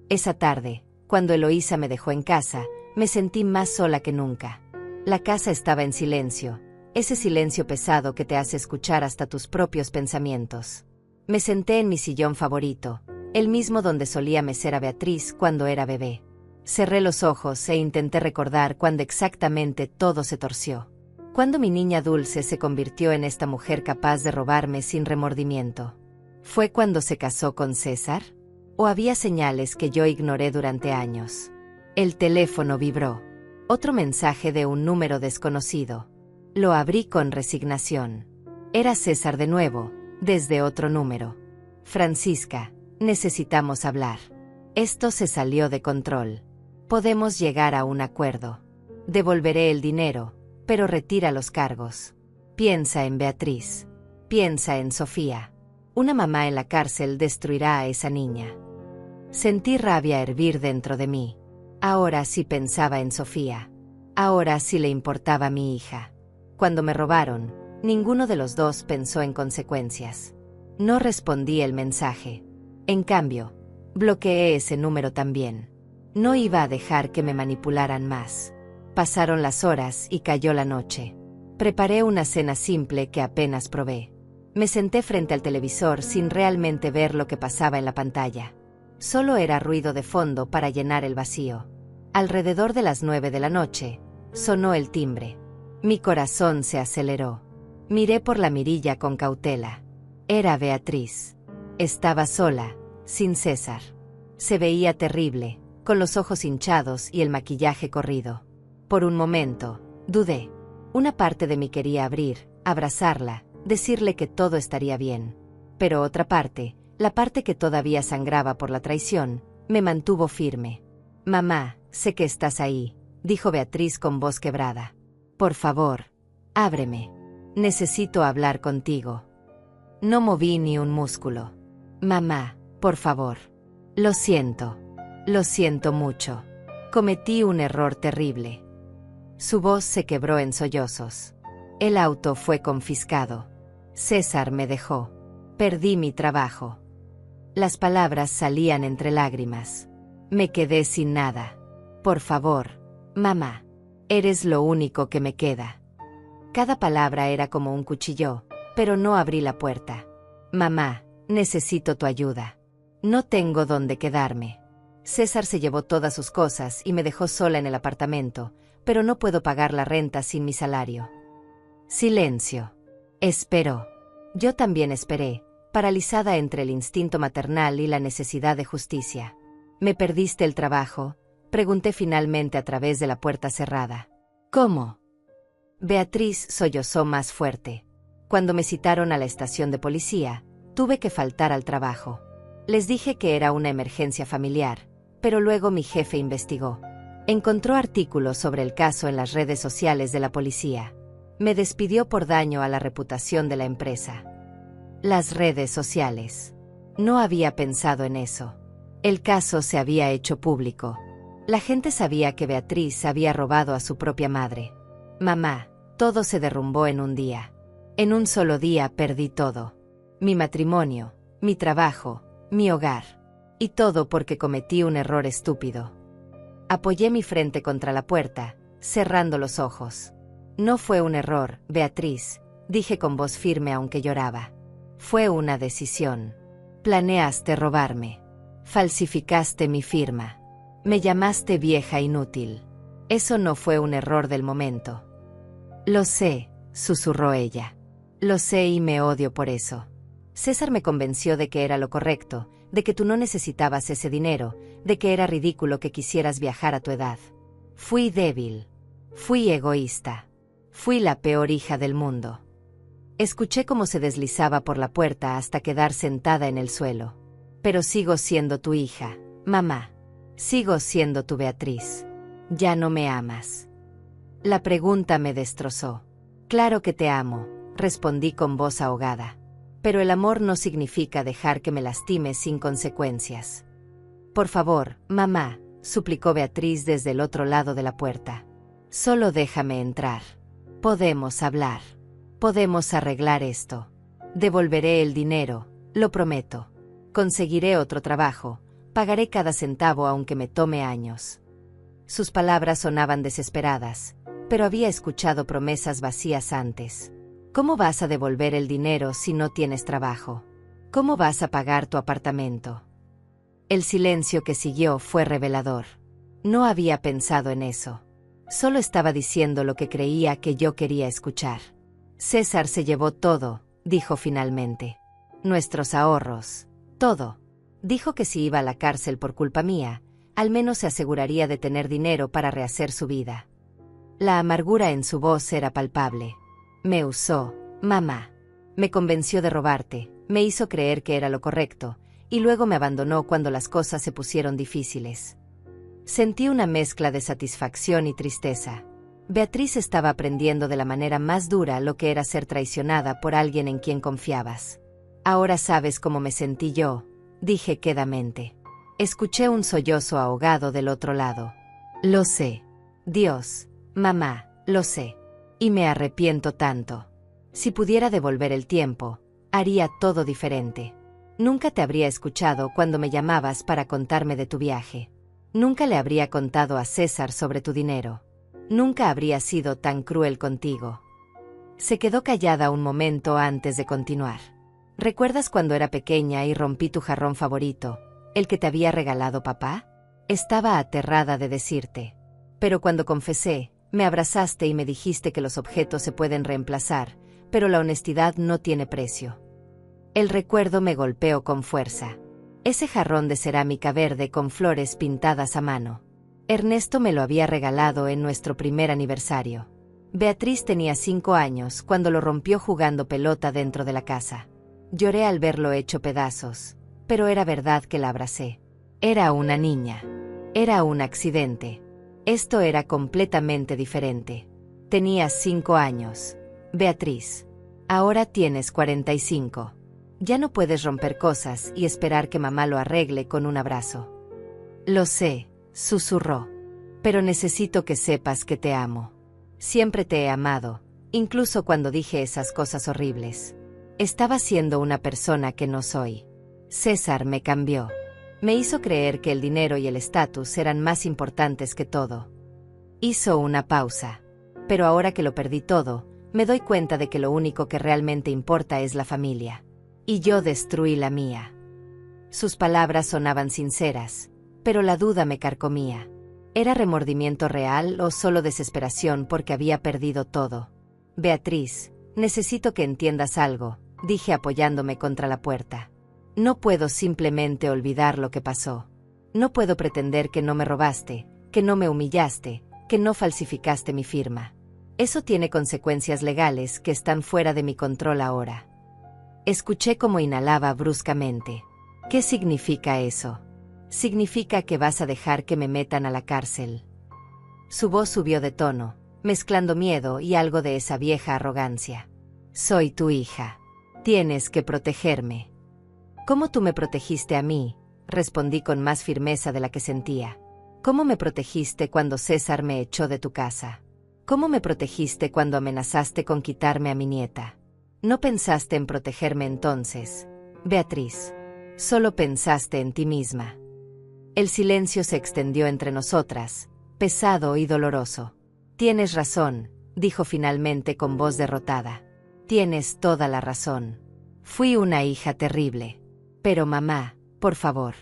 Esa tarde, cuando Eloísa me dejó en casa, me sentí más sola que nunca. La casa estaba en silencio, ese silencio pesado que te hace escuchar hasta tus propios pensamientos. Me senté en mi sillón favorito, el mismo donde solía mecer a Beatriz cuando era bebé. Cerré los ojos e intenté recordar cuándo exactamente todo se torció. Cuándo mi niña dulce se convirtió en esta mujer capaz de robarme sin remordimiento. ¿Fue cuando se casó con César? ¿O había señales que yo ignoré durante años? El teléfono vibró. Otro mensaje de un número desconocido. Lo abrí con resignación. Era César de nuevo, desde otro número. Francisca, necesitamos hablar. Esto se salió de control. Podemos llegar a un acuerdo. Devolveré el dinero, pero retira los cargos. Piensa en Beatriz. Piensa en Sofía. Una mamá en la cárcel destruirá a esa niña. Sentí rabia hervir dentro de mí. Ahora sí pensaba en Sofía. Ahora sí le importaba a mi hija. Cuando me robaron, ninguno de los dos pensó en consecuencias. No respondí el mensaje. En cambio, bloqueé ese número también. No iba a dejar que me manipularan más. Pasaron las horas y cayó la noche. Preparé una cena simple que apenas probé. Me senté frente al televisor sin realmente ver lo que pasaba en la pantalla. Solo era ruido de fondo para llenar el vacío. Alrededor de las 9 de la noche, sonó el timbre. Mi corazón se aceleró. Miré por la mirilla con cautela. Era Beatriz. Estaba sola, sin César. Se veía terrible, con los ojos hinchados y el maquillaje corrido. Por un momento, dudé. Una parte de mí quería abrir, abrazarla, decirle que todo estaría bien. Pero otra parte, la parte que todavía sangraba por la traición, me mantuvo firme. «Mamá, sé que estás ahí», dijo Beatriz con voz quebrada. «Por favor, ábreme. Necesito hablar contigo». No moví ni un músculo. «Mamá, por favor. Lo siento mucho. Cometí un error terrible». Su voz se quebró en sollozos. El auto fue confiscado. César me dejó. Perdí mi trabajo. Las palabras salían entre lágrimas. Me quedé sin nada. «Por favor, mamá. Eres lo único que me queda». Cada palabra era como un cuchillo, pero no abrí la puerta. «Mamá, necesito tu ayuda. No tengo dónde quedarme. César se llevó todas sus cosas y me dejó sola en el apartamento, pero no puedo pagar la renta sin mi salario». Silencio. Esperó. Yo también esperé, paralizada entre el instinto maternal y la necesidad de justicia. «¿Me perdiste el trabajo?», pregunté finalmente a través de la puerta cerrada. «¿Cómo?». Beatriz sollozó más fuerte. «Cuando me citaron a la estación de policía, tuve que faltar al trabajo. Les dije que era una emergencia familiar, pero luego mi jefe investigó. Encontró artículos sobre el caso en las redes sociales de la policía. Me despidió por daño a la reputación de la empresa». Las redes sociales. No había pensado en eso. El caso se había hecho público. La gente sabía que Beatriz había robado a su propia madre. «Mamá, todo se derrumbó en un día. En un solo día perdí todo. Mi matrimonio, mi trabajo, mi hogar. Y todo porque cometí un error estúpido». Apoyé mi frente contra la puerta, cerrando los ojos. «No fue un error, Beatriz», dije con voz firme aunque lloraba. «Fue una decisión. Planeaste robarme. Falsificaste mi firma. Me llamaste vieja inútil. Eso no fue un error del momento». «Lo sé», susurró ella. «Lo sé y me odio por eso. César me convenció de que era lo correcto, de que tú no necesitabas ese dinero, de que era ridículo que quisieras viajar a tu edad. Fui débil. Fui egoísta. Fui la peor hija del mundo». Escuché cómo se deslizaba por la puerta hasta quedar sentada en el suelo. «Pero sigo siendo tu hija, mamá. Sigo siendo tu Beatriz. Ya no me amas». La pregunta me destrozó. «Claro que te amo», respondí con voz ahogada. «Pero el amor no significa dejar que me lastimes sin consecuencias». «Por favor, mamá», suplicó Beatriz desde el otro lado de la puerta. «Solo déjame entrar. Podemos hablar. Podemos arreglar esto. Devolveré el dinero, lo prometo. Conseguiré otro trabajo. Pagaré cada centavo aunque me tome años». Sus palabras sonaban desesperadas, pero había escuchado promesas vacías antes. «¿Cómo vas a devolver el dinero si no tienes trabajo? ¿Cómo vas a pagar tu apartamento?». El silencio que siguió fue revelador. No había pensado en eso. Solo estaba diciendo lo que creía que yo quería escuchar. «César se llevó todo», dijo finalmente. «Nuestros ahorros. Todo. Dijo que si iba a la cárcel por culpa mía, al menos se aseguraría de tener dinero para rehacer su vida». La amargura en su voz era palpable. «Me usó, mamá. Me convenció de robarte, me hizo creer que era lo correcto, y luego me abandonó cuando las cosas se pusieron difíciles». Sentí una mezcla de satisfacción y tristeza. Beatriz estaba aprendiendo de la manera más dura lo que era ser traicionada por alguien en quien confiabas. «Ahora sabes cómo me sentí yo», dije quedamente. Escuché un sollozo ahogado del otro lado. Lo sé. Dios, mamá, lo sé. Y me arrepiento tanto. Si pudiera devolver el tiempo, haría todo diferente. Nunca te habría escuchado cuando me llamabas para contarme de tu viaje. Nunca le habría contado a César sobre tu dinero. Nunca habría sido tan cruel contigo. Se quedó callada un momento antes de continuar. ¿Recuerdas cuando era pequeña y rompí tu jarrón favorito, el que te había regalado papá? Estaba aterrada de decirte. Pero cuando confesé, me abrazaste y me dijiste que los objetos se pueden reemplazar, pero la honestidad no tiene precio. El recuerdo me golpeó con fuerza. Ese jarrón de cerámica verde con flores pintadas a mano. Ernesto me lo había regalado en nuestro primer aniversario. Beatriz tenía 5 años cuando lo rompió jugando pelota dentro de la casa. Lloré al verlo hecho pedazos, pero era verdad que la abracé. Era una niña. Era un accidente. Esto era completamente diferente. Tenías 5 años. Beatriz. Ahora tienes 45. Ya no puedes romper cosas y esperar que mamá lo arregle con un abrazo. Lo sé, susurró. Pero necesito que sepas que te amo. Siempre te he amado, incluso cuando dije esas cosas horribles. Estaba siendo una persona que no soy. César me cambió. Me hizo creer que el dinero y el estatus eran más importantes que todo. Hizo una pausa. Pero ahora que lo perdí todo, me doy cuenta de que lo único que realmente importa es la familia. Y yo destruí la mía. Sus palabras sonaban sinceras, pero la duda me carcomía. ¿Era remordimiento real o solo desesperación porque había perdido todo? Beatriz, necesito que entiendas algo, dije apoyándome contra la puerta. No puedo simplemente olvidar lo que pasó. No puedo pretender que no me robaste, que no me humillaste, que no falsificaste mi firma. Eso tiene consecuencias legales que están fuera de mi control ahora. Escuché cómo inhalaba bruscamente. ¿Qué significa eso? Significa que vas a dejar que me metan a la cárcel. Su voz subió de tono, mezclando miedo y algo de esa vieja arrogancia. Soy tu hija. Tienes que protegerme. ¿Cómo tú me protegiste a mí? Respondí con más firmeza de la que sentía. ¿Cómo me protegiste cuando César me echó de tu casa? ¿Cómo me protegiste cuando amenazaste con quitarme a mi nieta? No pensaste en protegerme entonces, Beatriz. Solo pensaste en ti misma. El silencio se extendió entre nosotras, pesado y doloroso. Tienes razón, dijo finalmente con voz derrotada. Tienes toda la razón. Fui una hija terrible. Pero mamá, por favor.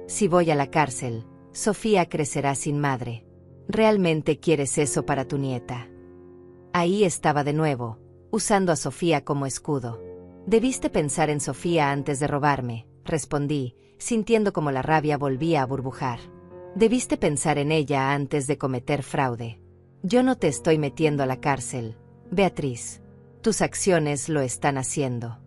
Si voy a la cárcel, Sofía crecerá sin madre. ¿Realmente quieres eso para tu nieta? Ahí estaba de nuevo, usando a Sofía como escudo. Debiste pensar en Sofía antes de robarme, respondí, sintiendo como la rabia volvía a burbujar. Debiste pensar en ella antes de cometer fraude. Yo no te estoy metiendo a la cárcel, Beatriz. Tus acciones lo están haciendo.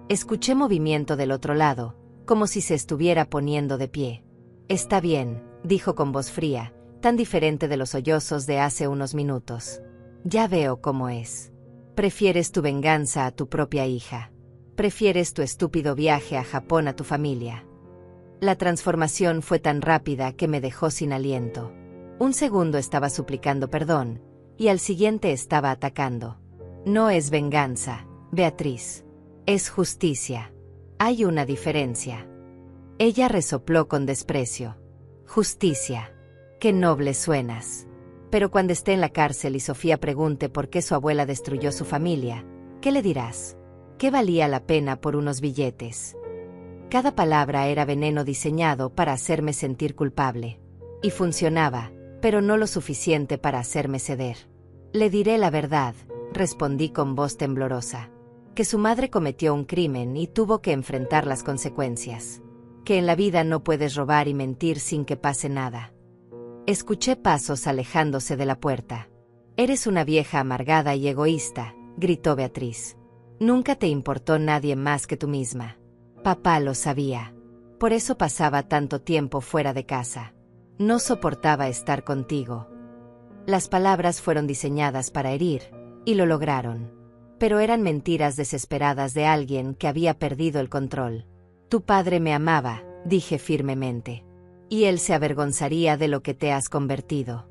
Escuché movimiento del otro lado, como si se estuviera poniendo de pie. Está bien, dijo con voz fría, tan diferente de los sollozos de hace unos minutos. Ya veo cómo es. Prefieres tu venganza a tu propia hija. Prefieres tu estúpido viaje a Japón a tu familia. La transformación fue tan rápida que me dejó sin aliento. Un segundo estaba suplicando perdón, y al siguiente estaba atacando. No es venganza, Beatriz. Es justicia. Hay una diferencia. Ella resopló con desprecio. Justicia. Qué noble suenas. Pero cuando esté en la cárcel y Sofía pregunte por qué su abuela destruyó su familia, ¿qué le dirás? ¿Qué valía la pena por unos billetes? Cada palabra era veneno diseñado para hacerme sentir culpable. Y funcionaba, pero no lo suficiente para hacerme ceder. Le diré la verdad, respondí con voz temblorosa. Que su madre cometió un crimen y tuvo que enfrentar las consecuencias. Que en la vida no puedes robar y mentir sin que pase nada. Escuché pasos alejándose de la puerta. Eres una vieja amargada y egoísta, gritó Beatriz. Nunca te importó nadie más que tú misma. Papá lo sabía. Por eso pasaba tanto tiempo fuera de casa. No soportaba estar contigo. Las palabras fueron diseñadas para herir, y lo lograron. Pero eran mentiras desesperadas de alguien que había perdido el control. Tu padre me amaba, dije firmemente. Y él se avergonzaría de lo que te has convertido.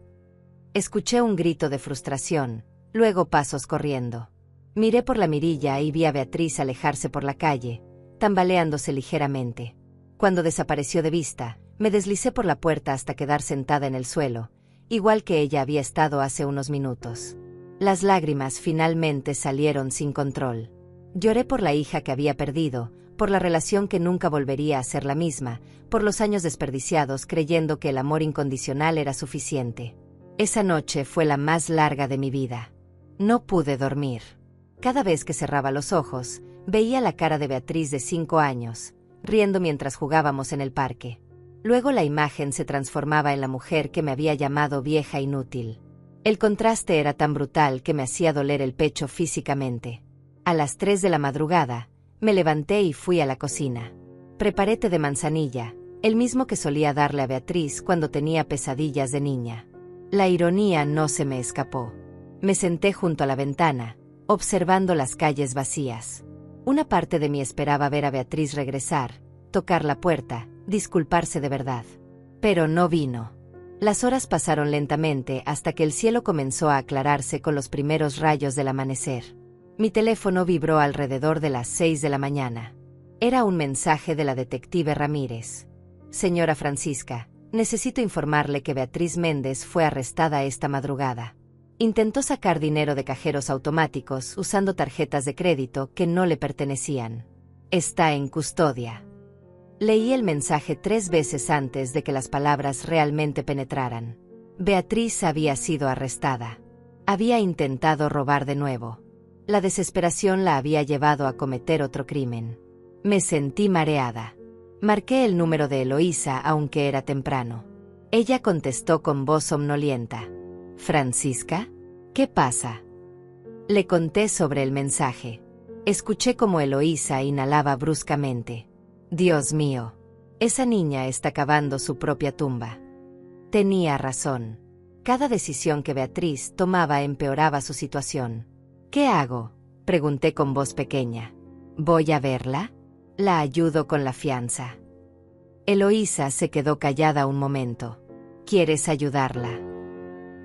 Escuché un grito de frustración, luego pasos corriendo. Miré por la mirilla y vi a Beatriz alejarse por la calle, tambaleándose ligeramente. Cuando desapareció de vista, me deslicé por la puerta hasta quedar sentada en el suelo, igual que ella había estado hace unos minutos. Las lágrimas finalmente salieron sin control. Lloré por la hija que había perdido, por la relación que nunca volvería a ser la misma, por los años desperdiciados creyendo que el amor incondicional era suficiente. Esa noche fue la más larga de mi vida. No pude dormir. Cada vez que cerraba los ojos, veía la cara de Beatriz de 5 años, riendo mientras jugábamos en el parque. Luego la imagen se transformaba en la mujer que me había llamado vieja inútil. El contraste era tan brutal que me hacía doler el pecho físicamente. A las 3 de la madrugada, me levanté y fui a la cocina. Preparé té de manzanilla, el mismo que solía darle a Beatriz cuando tenía pesadillas de niña. La ironía no se me escapó. Me senté junto a la ventana, observando las calles vacías. Una parte de mí esperaba ver a Beatriz regresar, tocar la puerta, disculparse de verdad. Pero no vino. Las horas pasaron lentamente hasta que el cielo comenzó a aclararse con los primeros rayos del amanecer. Mi teléfono vibró alrededor de las 6 de la mañana. Era un mensaje de la detective Ramírez. Señora Francisca, necesito informarle que Beatriz Méndez fue arrestada esta madrugada. Intentó sacar dinero de cajeros automáticos usando tarjetas de crédito que no le pertenecían. Está en custodia. Leí el mensaje 3 veces antes de que las palabras realmente penetraran. Beatriz había sido arrestada. Había intentado robar de nuevo. La desesperación la había llevado a cometer otro crimen. Me sentí mareada. Marqué el número de Eloísa aunque era temprano. Ella contestó con voz somnolienta. «¿Francisca? ¿Qué pasa?» Le conté sobre el mensaje. Escuché cómo Eloísa inhalaba bruscamente. Dios mío, esa niña está cavando su propia tumba. Tenía razón. Cada decisión que Beatriz tomaba empeoraba su situación. ¿Qué hago?, pregunté con voz pequeña. ¿Voy a verla? La ayudo con la fianza. Eloísa se quedó callada un momento. ¿Quieres ayudarla?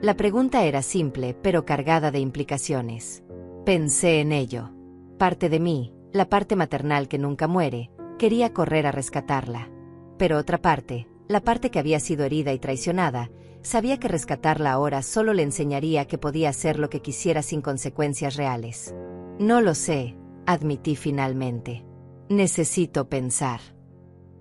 La pregunta era simple, pero cargada de implicaciones. Pensé en ello. Parte de mí, la parte maternal que nunca muere, quería correr a rescatarla. Pero otra parte, la parte que había sido herida y traicionada, sabía que rescatarla ahora solo le enseñaría que podía hacer lo que quisiera sin consecuencias reales. No lo sé, admití finalmente. Necesito pensar.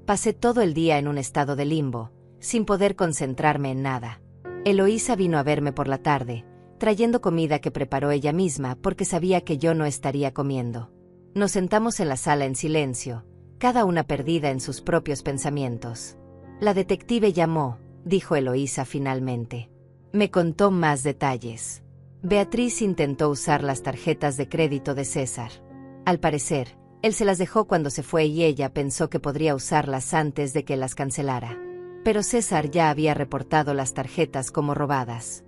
Pasé todo el día en un estado de limbo, sin poder concentrarme en nada. Eloísa vino a verme por la tarde, trayendo comida que preparó ella misma porque sabía que yo no estaría comiendo. Nos sentamos en la sala en silencio, cada una perdida en sus propios pensamientos. La detective llamó, dijo Eloísa finalmente. Me contó más detalles. Beatriz intentó usar las tarjetas de crédito de César. Al parecer, él se las dejó cuando se fue y ella pensó que podría usarlas antes de que las cancelara. Pero César ya había reportado las tarjetas como robadas.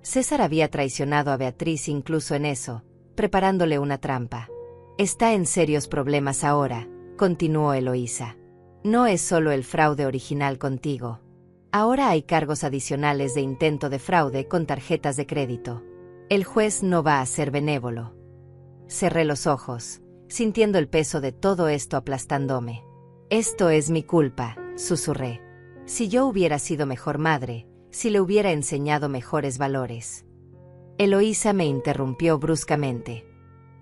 César había traicionado a Beatriz incluso en eso, preparándole una trampa. Está en serios problemas ahora, continuó Eloísa. No es solo el fraude original contigo. Ahora hay cargos adicionales de intento de fraude con tarjetas de crédito. El juez no va a ser benévolo. Cerré los ojos, sintiendo el peso de todo esto aplastándome. Esto es mi culpa, susurré. Si yo hubiera sido mejor madre, si le hubiera enseñado mejores valores. Eloísa me interrumpió bruscamente.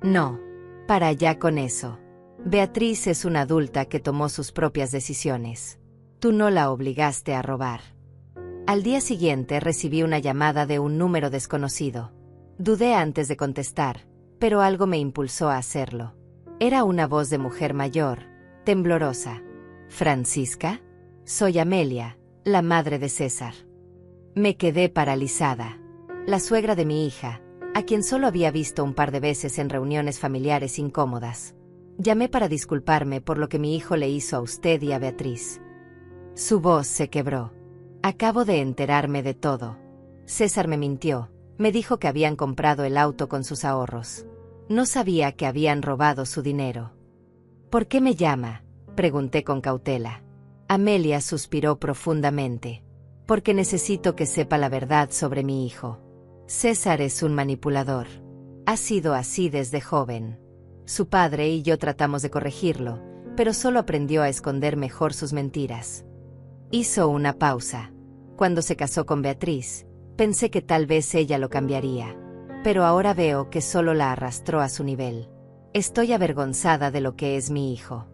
No, para allá con eso. Beatriz es una adulta que tomó sus propias decisiones. Tú no la obligaste a robar. Al día siguiente recibí una llamada de un número desconocido. Dudé antes de contestar, pero algo me impulsó a hacerlo. Era una voz de mujer mayor, temblorosa. ¿Francisca? Soy Amelia, la madre de César. Me quedé paralizada. La suegra de mi hija, a quien solo había visto un par de veces en reuniones familiares incómodas. Llamé para disculparme por lo que mi hijo le hizo a usted y a Beatriz. Su voz se quebró. Acabo de enterarme de todo. César me mintió, me dijo que habían comprado el auto con sus ahorros. No sabía que habían robado su dinero. ¿Por qué me llama?, pregunté con cautela. Amelia suspiró profundamente. Porque necesito que sepa la verdad sobre mi hijo. César es un manipulador. Ha sido así desde joven. Su padre y yo tratamos de corregirlo, pero solo aprendió a esconder mejor sus mentiras. Hizo una pausa. Cuando se casó con Beatriz, pensé que tal vez ella lo cambiaría. Pero ahora veo que solo la arrastró a su nivel. Estoy avergonzada de lo que es mi hijo.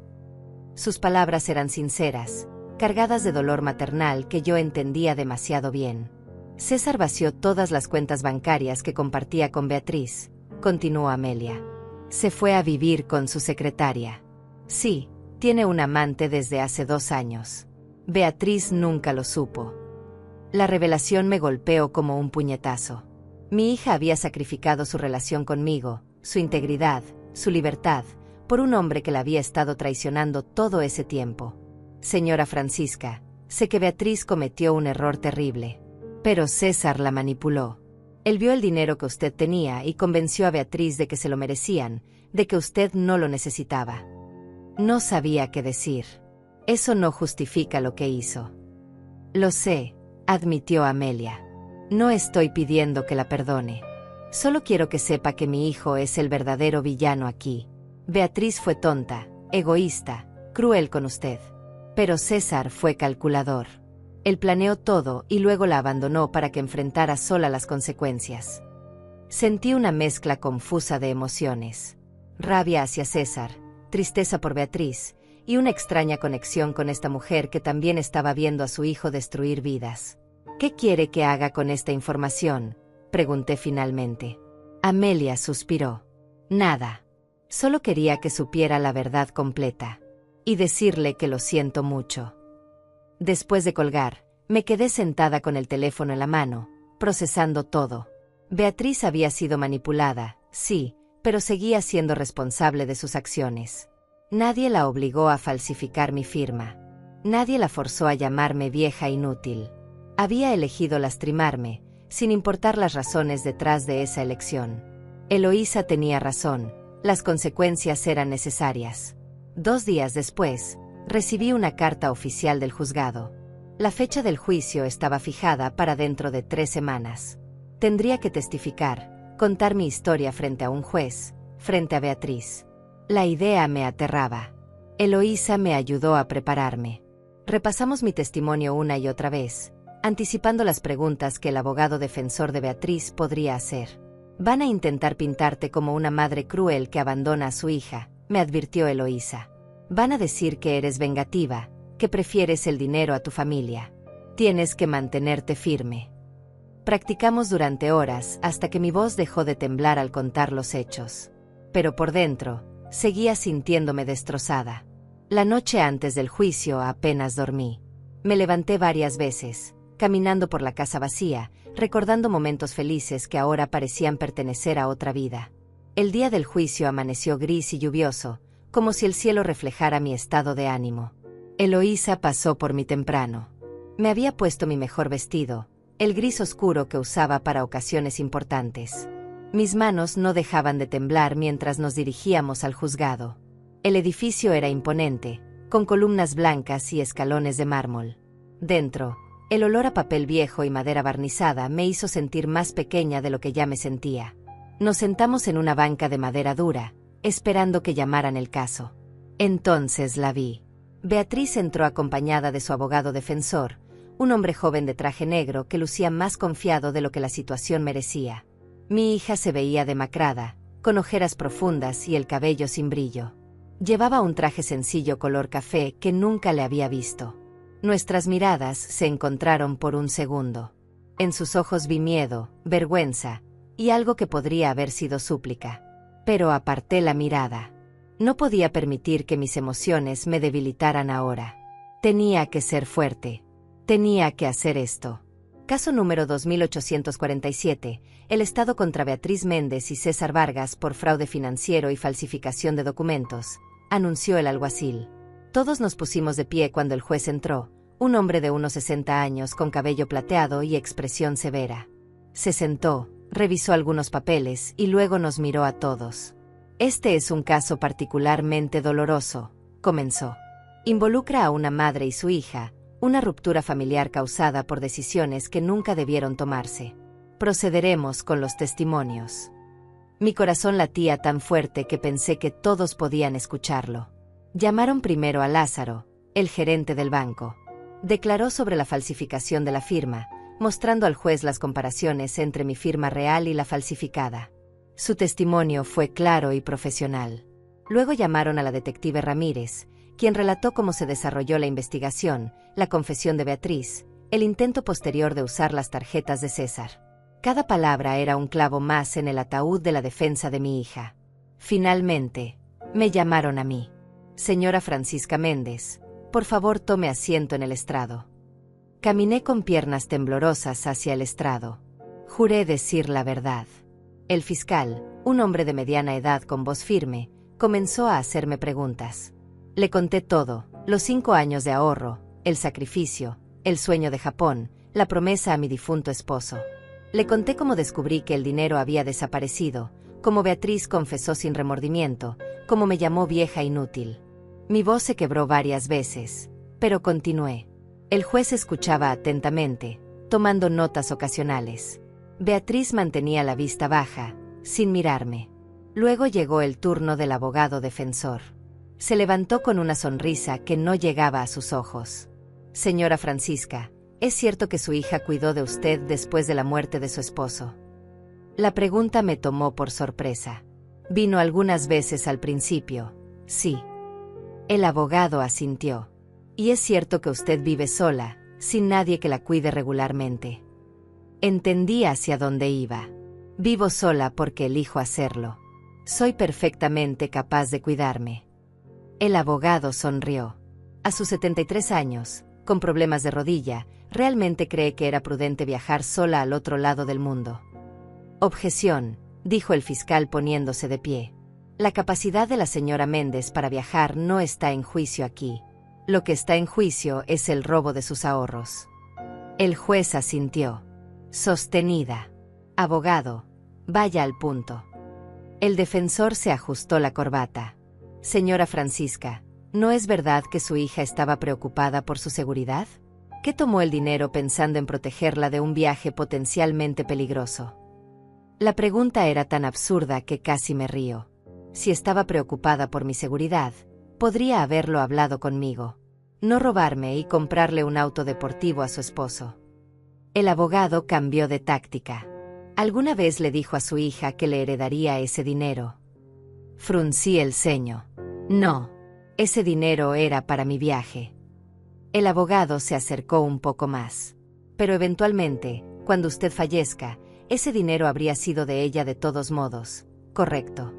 Sus palabras eran sinceras, cargadas de dolor maternal que yo entendía demasiado bien. César vació todas las cuentas bancarias que compartía con Beatriz, continuó Amelia. Se fue a vivir con su secretaria. Sí, tiene un amante desde hace 2 años. Beatriz nunca lo supo. La revelación me golpeó como un puñetazo. Mi hija había sacrificado su relación conmigo, su integridad, su libertad, por un hombre que la había estado traicionando todo ese tiempo. Señora Francisca, sé que Beatriz cometió un error terrible. Pero César la manipuló. Él vio el dinero que usted tenía y convenció a Beatriz de que se lo merecían, de que usted no lo necesitaba. No sabía qué decir. Eso no justifica lo que hizo. Lo sé, admitió Amelia. No estoy pidiendo que la perdone. Solo quiero que sepa que mi hijo es el verdadero villano aquí. Beatriz fue tonta, egoísta, cruel con usted. Pero César fue calculador. Él planeó todo y luego la abandonó para que enfrentara sola las consecuencias. Sentí una mezcla confusa de emociones. Rabia hacia César, tristeza por Beatriz, y una extraña conexión con esta mujer que también estaba viendo a su hijo destruir vidas. ¿Qué quiere que haga con esta información?, pregunté finalmente. Amelia suspiró. Nada. Solo quería que supiera la verdad completa. Y decirle que lo siento mucho. Después de colgar, me quedé sentada con el teléfono en la mano, procesando todo. Beatriz había sido manipulada, sí, pero seguía siendo responsable de sus acciones. Nadie la obligó a falsificar mi firma. Nadie la forzó a llamarme vieja inútil. Había elegido lastimarme, sin importar las razones detrás de esa elección. Eloísa tenía razón, las consecuencias eran necesarias. 2 días después, recibí una carta oficial del juzgado. La fecha del juicio estaba fijada para dentro de 3 semanas. Tendría que testificar, contar mi historia frente a un juez, frente a Beatriz. La idea me aterraba. Eloísa me ayudó a prepararme. Repasamos mi testimonio una y otra vez, anticipando las preguntas que el abogado defensor de Beatriz podría hacer. Van a intentar pintarte como una madre cruel que abandona a su hija, me advirtió Eloísa. Van a decir que eres vengativa, que prefieres el dinero a tu familia. Tienes que mantenerte firme. Practicamos durante horas hasta que mi voz dejó de temblar al contar los hechos. Pero por dentro, seguía sintiéndome destrozada. La noche antes del juicio apenas dormí. Me levanté varias veces, caminando por la casa vacía, recordando momentos felices que ahora parecían pertenecer a otra vida. El día del juicio amaneció gris y lluvioso, como si el cielo reflejara mi estado de ánimo. Eloísa pasó por mí temprano. Me había puesto mi mejor vestido, el gris oscuro que usaba para ocasiones importantes. Mis manos no dejaban de temblar mientras nos dirigíamos al juzgado. El edificio era imponente, con columnas blancas y escalones de mármol. Dentro, el olor a papel viejo y madera barnizada me hizo sentir más pequeña de lo que ya me sentía. Nos sentamos en una banca de madera dura, esperando que llamaran el caso. Entonces la vi. Beatriz entró acompañada de su abogado defensor, un hombre joven de traje negro que lucía más confiado de lo que la situación merecía. Mi hija se veía demacrada, con ojeras profundas y el cabello sin brillo. Llevaba un traje sencillo color café que nunca le había visto. Nuestras miradas se encontraron por un segundo. En sus ojos vi miedo, vergüenza, y algo que podría haber sido súplica. Pero aparté la mirada. No podía permitir que mis emociones me debilitaran ahora. Tenía que ser fuerte. Tenía que hacer esto. Caso número 2847, el Estado contra Beatriz Méndez y César Vargas por fraude financiero y falsificación de documentos, anunció el alguacil. Todos nos pusimos de pie cuando el juez entró, un hombre de unos 60 años con cabello plateado y expresión severa. Se sentó, revisó algunos papeles y luego nos miró a todos. Este es un caso particularmente doloroso, comenzó. Involucra a una madre y su hija, una ruptura familiar causada por decisiones que nunca debieron tomarse. Procederemos con los testimonios. Mi corazón latía tan fuerte que pensé que todos podían escucharlo. Llamaron primero a Lázaro, el gerente del banco. Declaró sobre la falsificación de la firma, mostrando al juez las comparaciones entre mi firma real y la falsificada. Su testimonio fue claro y profesional. Luego llamaron a la detective Ramírez, quien relató cómo se desarrolló la investigación, la confesión de Beatriz, el intento posterior de usar las tarjetas de César. Cada palabra era un clavo más en el ataúd de la defensa de mi hija. Finalmente, me llamaron a mí. Señora Francisca Méndez, por favor tome asiento en el estrado. Caminé con piernas temblorosas hacia el estrado. Juré decir la verdad. El fiscal, un hombre de mediana edad con voz firme, comenzó a hacerme preguntas. Le conté todo, los 5 años de ahorro, el sacrificio, el sueño de Japón, la promesa a mi difunto esposo. Le conté cómo descubrí que el dinero había desaparecido, cómo Beatriz confesó sin remordimiento, cómo me llamó vieja inútil. Mi voz se quebró varias veces, pero continué. El juez escuchaba atentamente, tomando notas ocasionales. Beatriz mantenía la vista baja, sin mirarme. Luego llegó el turno del abogado defensor. Se levantó con una sonrisa que no llegaba a sus ojos. Señora Francisca, ¿es cierto que su hija cuidó de usted después de la muerte de su esposo? La pregunta me tomó por sorpresa. Vino algunas veces al principio, sí. El abogado asintió. ¿Y es cierto que usted vive sola, sin nadie que la cuide regularmente? Entendí hacia dónde iba. Vivo sola porque elijo hacerlo. Soy perfectamente capaz de cuidarme. El abogado sonrió. A sus 73 años, con problemas de rodilla, realmente cree que era prudente viajar sola al otro lado del mundo. Objeción, dijo el fiscal poniéndose de pie. La capacidad de la señora Méndez para viajar no está en juicio aquí. Lo que está en juicio es el robo de sus ahorros. El juez asintió. Sostenida. Abogado, vaya al punto. El defensor se ajustó la corbata. Señora Francisca, ¿no es verdad que su hija estaba preocupada por su seguridad? ¿Qué tomó el dinero pensando en protegerla de un viaje potencialmente peligroso? La pregunta era tan absurda que casi me río. Si estaba preocupada por mi seguridad, podría haberlo hablado conmigo. No robarme y comprarle un auto deportivo a su esposo. El abogado cambió de táctica. ¿Alguna vez le dijo a su hija que le heredaría ese dinero? Fruncí el ceño. No, ese dinero era para mi viaje. El abogado se acercó un poco más. Pero eventualmente, cuando usted fallezca, ese dinero habría sido de ella de todos modos, ¿correcto?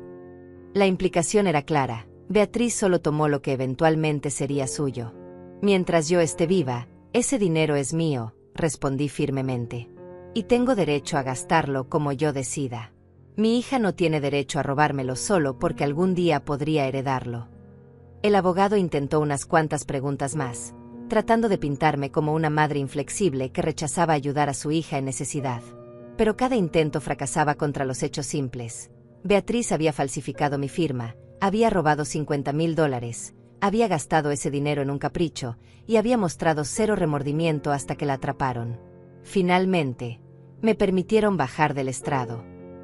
La implicación era clara. Beatriz solo tomó lo que eventualmente sería suyo. Mientras yo esté viva, ese dinero es mío, respondí firmemente. Y tengo derecho a gastarlo como yo decida. Mi hija no tiene derecho a robármelo solo porque algún día podría heredarlo. El abogado intentó unas cuantas preguntas más, tratando de pintarme como una madre inflexible que rechazaba ayudar a su hija en necesidad. Pero cada intento fracasaba contra los hechos simples. Beatriz había falsificado mi firma, había robado $50,000, había gastado ese dinero en un capricho y había mostrado cero remordimiento hasta que la atraparon. Finalmente, me permitieron bajar del estrado.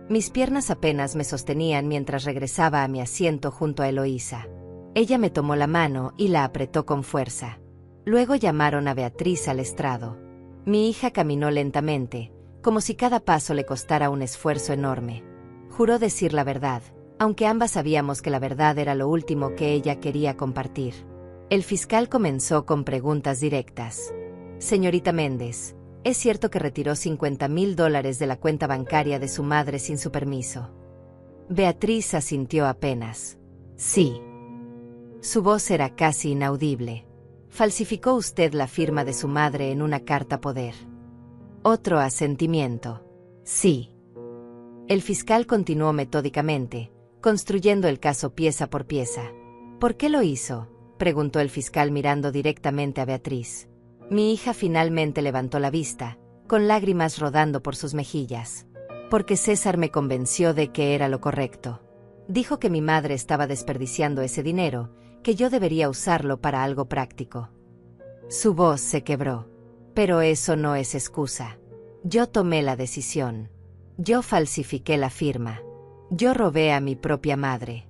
Mis piernas apenas me sostenían mientras regresaba a mi asiento junto a Eloísa. Ella me tomó la mano y la apretó con fuerza. Luego llamaron a Beatriz al estrado. Mi hija caminó lentamente, como si cada paso le costara un esfuerzo enorme. Juró decir la verdad, aunque ambas sabíamos que la verdad era lo último que ella quería compartir. El fiscal comenzó con preguntas directas. Señorita Méndez, ¿es cierto que retiró $50,000 de la cuenta bancaria de su madre sin su permiso? Beatriz asintió apenas. Sí. Su voz era casi inaudible. ¿Falsificó usted la firma de su madre en una carta poder? Otro asentimiento. Sí. El fiscal continuó metódicamente, construyendo el caso pieza por pieza. ¿Por qué lo hizo?, preguntó el fiscal mirando directamente a Beatriz. Mi hija finalmente levantó la vista, con lágrimas rodando por sus mejillas. Porque César me convenció de que era lo correcto. Dijo que mi madre estaba desperdiciando ese dinero, que yo debería usarlo para algo práctico. Su voz se quebró. Pero eso no es excusa. Yo tomé la decisión. Yo falsifiqué la firma. Yo robé a mi propia madre.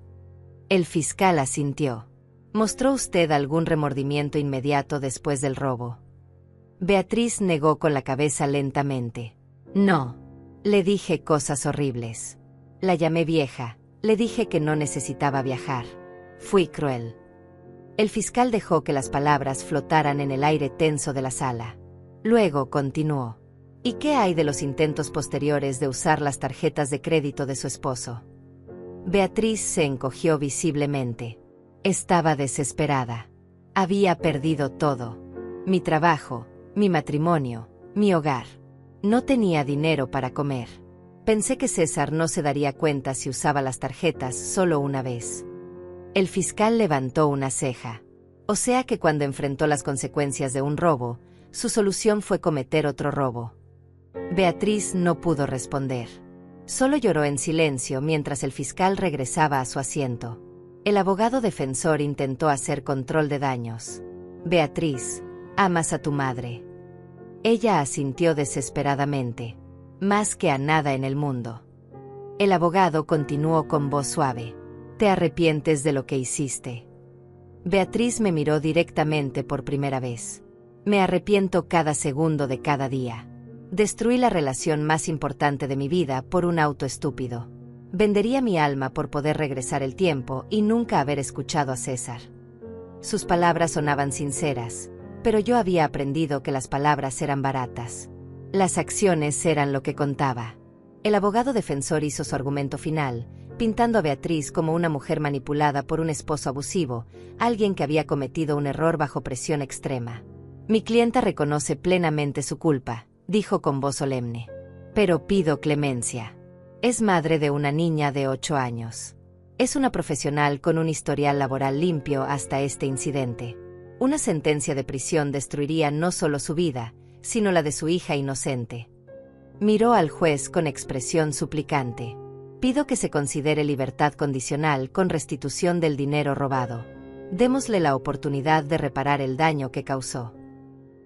El fiscal asintió. ¿Mostró usted algún remordimiento inmediato después del robo? Beatriz negó con la cabeza lentamente. No. Le dije cosas horribles. La llamé vieja. Le dije que no necesitaba viajar. Fui cruel. El fiscal dejó que las palabras flotaran en el aire tenso de la sala. Luego continuó. ¿Y qué hay de los intentos posteriores de usar las tarjetas de crédito de su esposo? Beatriz se encogió visiblemente. Estaba desesperada. Había perdido todo. Mi trabajo, mi matrimonio, mi hogar. No tenía dinero para comer. Pensé que César no se daría cuenta si usaba las tarjetas solo una vez. El fiscal levantó una ceja. O sea que cuando enfrentó las consecuencias de un robo, su solución fue cometer otro robo. Beatriz no pudo responder. Solo lloró en silencio mientras el fiscal regresaba a su asiento. El abogado defensor intentó hacer control de daños. Beatriz, amas a tu madre. Ella asintió desesperadamente. Más que a nada en el mundo. El abogado continuó con voz suave. ¿Te arrepientes de lo que hiciste? Beatriz me miró directamente por primera vez. Me arrepiento cada segundo de cada día. Destruí la relación más importante de mi vida por un auto estúpido. Vendería mi alma por poder regresar el tiempo y nunca haber escuchado a César. Sus palabras sonaban sinceras, pero yo había aprendido que las palabras eran baratas. Las acciones eran lo que contaba. El abogado defensor hizo su argumento final, pintando a Beatriz como una mujer manipulada por un esposo abusivo, alguien que había cometido un error bajo presión extrema. Mi clienta reconoce plenamente su culpa, dijo con voz solemne. Pero pido clemencia. Es madre de una niña de 8 años. Es una profesional con un historial laboral limpio hasta este incidente. Una sentencia de prisión destruiría no solo su vida, sino la de su hija inocente. Miró al juez con expresión suplicante. Pido que se considere libertad condicional con restitución del dinero robado. Démosle la oportunidad de reparar el daño que causó.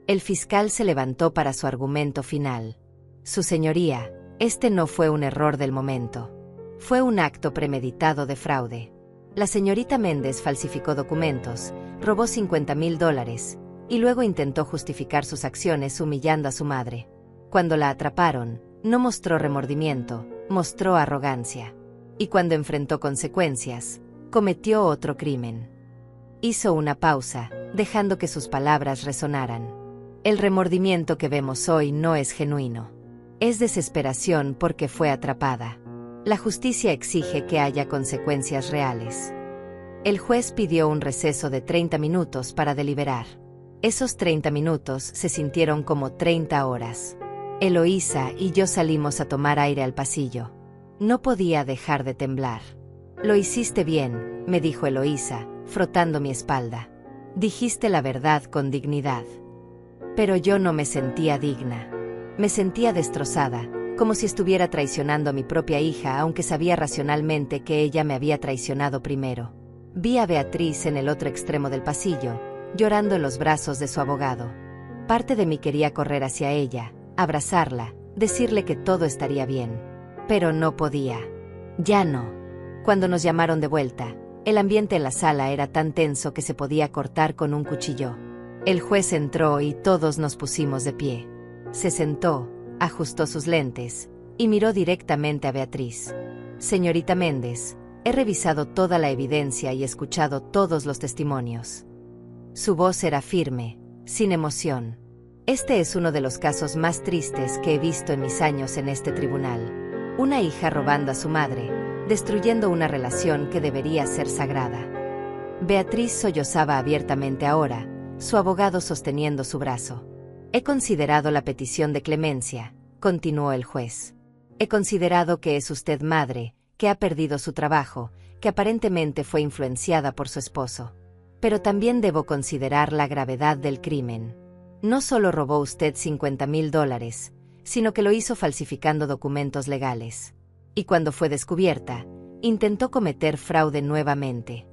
El fiscal se levantó para su argumento final. Su señoría, este no fue un error del momento. Fue un acto premeditado de fraude. La señorita Méndez falsificó documentos, robó $50,000 y luego intentó justificar sus acciones humillando a su madre. Cuando la atraparon, no mostró remordimiento, mostró arrogancia. Y cuando enfrentó consecuencias, cometió otro crimen. Hizo una pausa, dejando que sus palabras resonaran. El remordimiento que vemos hoy no es genuino. Es desesperación porque fue atrapada. La justicia exige que haya consecuencias reales. El juez pidió un receso de 30 minutos para deliberar. Esos 30 minutos se sintieron como 30 horas. Eloísa y yo salimos a tomar aire al pasillo. No podía dejar de temblar. Lo hiciste bien, me dijo Eloísa, frotando mi espalda. Dijiste la verdad con dignidad. Pero yo no me sentía digna. Me sentía destrozada, como si estuviera traicionando a mi propia hija, aunque sabía racionalmente que ella me había traicionado primero. Vi a Beatriz en el otro extremo del pasillo, llorando en los brazos de su abogado. Parte de mí quería correr hacia ella, abrazarla, decirle que todo estaría bien. Pero no podía. Ya no. Cuando nos llamaron de vuelta, el ambiente en la sala era tan tenso que se podía cortar con un cuchillo. El juez entró y todos nos pusimos de pie. Se sentó, ajustó sus lentes, y miró directamente a Beatriz. Señorita Méndez, he revisado toda la evidencia y escuchado todos los testimonios. Su voz era firme, sin emoción. Este es uno de los casos más tristes que he visto en mis años en este tribunal. Una hija robando a su madre, destruyendo una relación que debería ser sagrada. Beatriz sollozaba abiertamente ahora, su abogado sosteniendo su brazo. He considerado la petición de clemencia, continuó el juez. He considerado que es usted madre, que ha perdido su trabajo, que aparentemente fue influenciada por su esposo. Pero también debo considerar la gravedad del crimen. No solo robó usted $50,000, sino que lo hizo falsificando documentos legales. Y cuando fue descubierta, intentó cometer fraude nuevamente.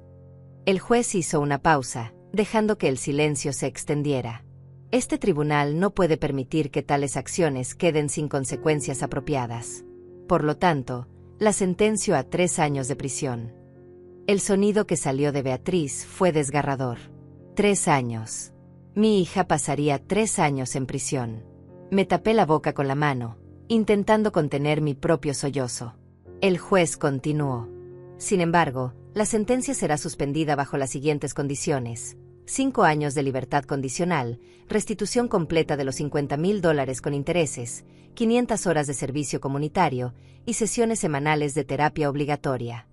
El juez hizo una pausa, dejando que el silencio se extendiera. Este tribunal no puede permitir que tales acciones queden sin consecuencias apropiadas. Por lo tanto, la sentenció a 3 años de prisión. El sonido que salió de Beatriz fue desgarrador. 3 años. Mi hija pasaría 3 años en prisión. Me tapé la boca con la mano, intentando contener mi propio sollozo. El juez continuó. Sin embargo, la sentencia será suspendida bajo las siguientes condiciones: 5 años de libertad condicional, restitución completa de los $50,000 con intereses, 500 horas de servicio comunitario y sesiones semanales de terapia obligatoria.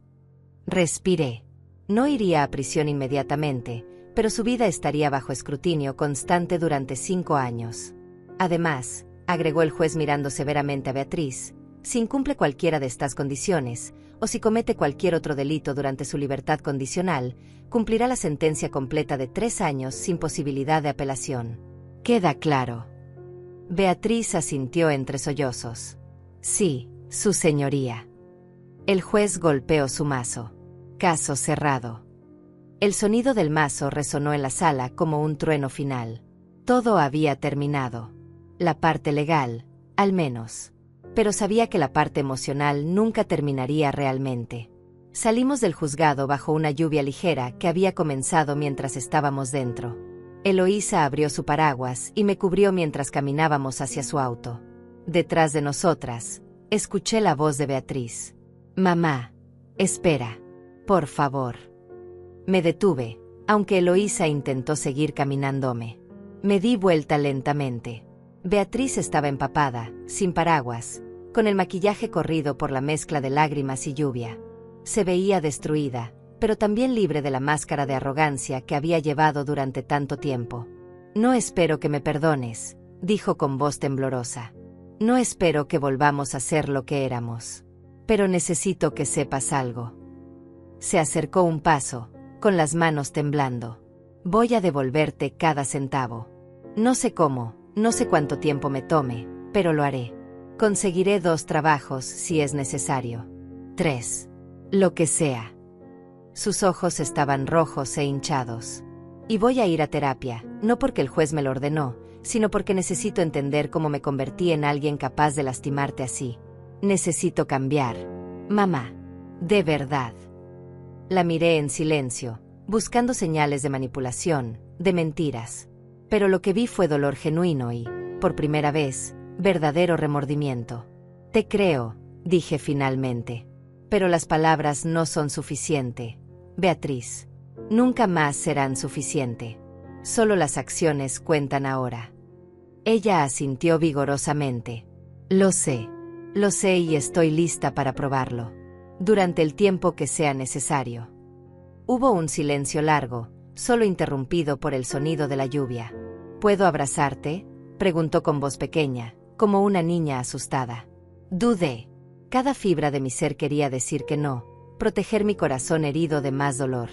Respiré. No iría a prisión inmediatamente, pero su vida estaría bajo escrutinio constante durante 5 años. Además, agregó el juez mirando severamente a Beatriz, si incumple cualquiera de estas condiciones, o si comete cualquier otro delito durante su libertad condicional, cumplirá la sentencia completa de 3 años sin posibilidad de apelación. ¿Queda claro? Beatriz asintió entre sollozos. Sí, su señoría. El juez golpeó su mazo. Caso cerrado. El sonido del mazo resonó en la sala como un trueno final. Todo había terminado. La parte legal, al menos. Pero sabía que la parte emocional nunca terminaría realmente. Salimos del juzgado bajo una lluvia ligera que había comenzado mientras estábamos dentro. Eloísa abrió su paraguas y me cubrió mientras caminábamos hacia su auto. Detrás de nosotras, escuché la voz de Beatriz. Mamá, espera. Por favor. Me detuve, aunque Eloísa intentó seguir caminándome. Me di vuelta lentamente. Beatriz estaba empapada, sin paraguas, con el maquillaje corrido por la mezcla de lágrimas y lluvia. Se veía destruida, pero también libre de la máscara de arrogancia que había llevado durante tanto tiempo. No espero que me perdones, dijo con voz temblorosa. No espero que volvamos a ser lo que éramos. Pero necesito que sepas algo. Se acercó un paso, con las manos temblando. Voy a devolverte cada centavo. No sé cómo, no sé cuánto tiempo me tome, pero lo haré. Conseguiré 2 trabajos si es necesario. 3. Lo que sea. Sus ojos estaban rojos e hinchados. Y voy a ir a terapia, no porque el juez me lo ordenó, sino porque necesito entender cómo me convertí en alguien capaz de lastimarte así. Necesito cambiar. Mamá. De verdad. La miré en silencio, buscando señales de manipulación, de mentiras. Pero lo que vi fue dolor genuino y, por primera vez, verdadero remordimiento. Te creo, dije finalmente. Pero las palabras no son suficiente, Beatriz. Nunca más serán suficiente. Solo las acciones cuentan ahora. Ella asintió vigorosamente. Lo sé y estoy lista para probarlo. Durante el tiempo que sea necesario. Hubo un silencio largo, solo interrumpido por el sonido de la lluvia. ¿Puedo abrazarte?, preguntó con voz pequeña, como una niña asustada. Dudé. Cada fibra de mi ser quería decir que no, proteger mi corazón herido de más dolor.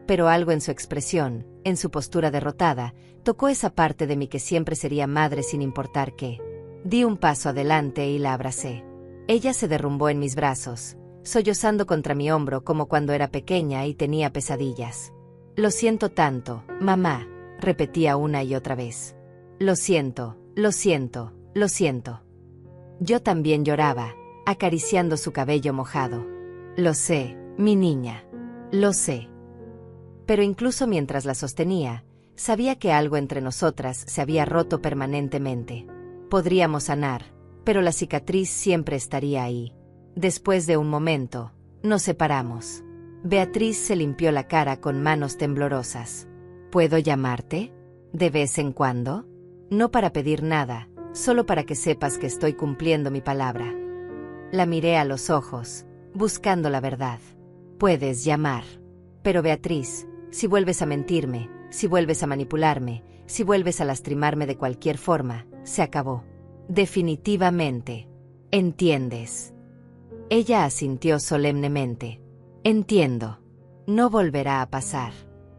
Pero algo en su expresión, en su postura derrotada, tocó esa parte de mí que siempre sería madre sin importar qué. Di un paso adelante y la abracé. Ella se derrumbó en mis brazos, sollozando contra mi hombro como cuando era pequeña y tenía pesadillas. Lo siento tanto, mamá, repetía una y otra vez. Lo siento, lo siento, lo siento. Yo también lloraba, acariciando su cabello mojado. Lo sé, mi niña. Lo sé. Pero incluso mientras la sostenía, sabía que algo entre nosotras se había roto permanentemente. Podríamos sanar, pero la cicatriz siempre estaría ahí. Después de un momento, nos separamos. Beatriz se limpió la cara con manos temblorosas. ¿Puedo llamarte? ¿De vez en cuando? No para pedir nada, solo para que sepas que estoy cumpliendo mi palabra. La miré a los ojos, buscando la verdad. Puedes llamar. Pero Beatriz, si vuelves a mentirme, si vuelves a manipularme, si vuelves a lastimarme de cualquier forma, se acabó. Definitivamente. ¿Entiendes? Ella asintió solemnemente. Entiendo. No volverá a pasar.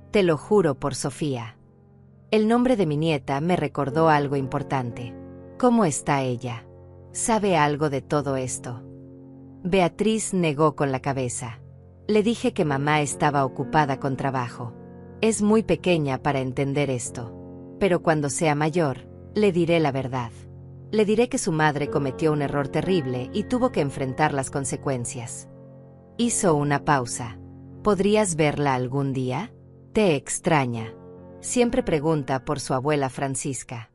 Te lo juro por Sofía. El nombre de mi nieta me recordó algo importante. ¿Cómo está ella? ¿Sabe algo de todo esto? Beatriz negó con la cabeza. Le dije que mamá estaba ocupada con trabajo. Es muy pequeña para entender esto. Pero cuando sea mayor, le diré la verdad. Le diré que su madre cometió un error terrible y tuvo que enfrentar las consecuencias. Hizo una pausa. ¿Podrías verla algún día? Te extraña. Siempre pregunta por su abuela Francisca.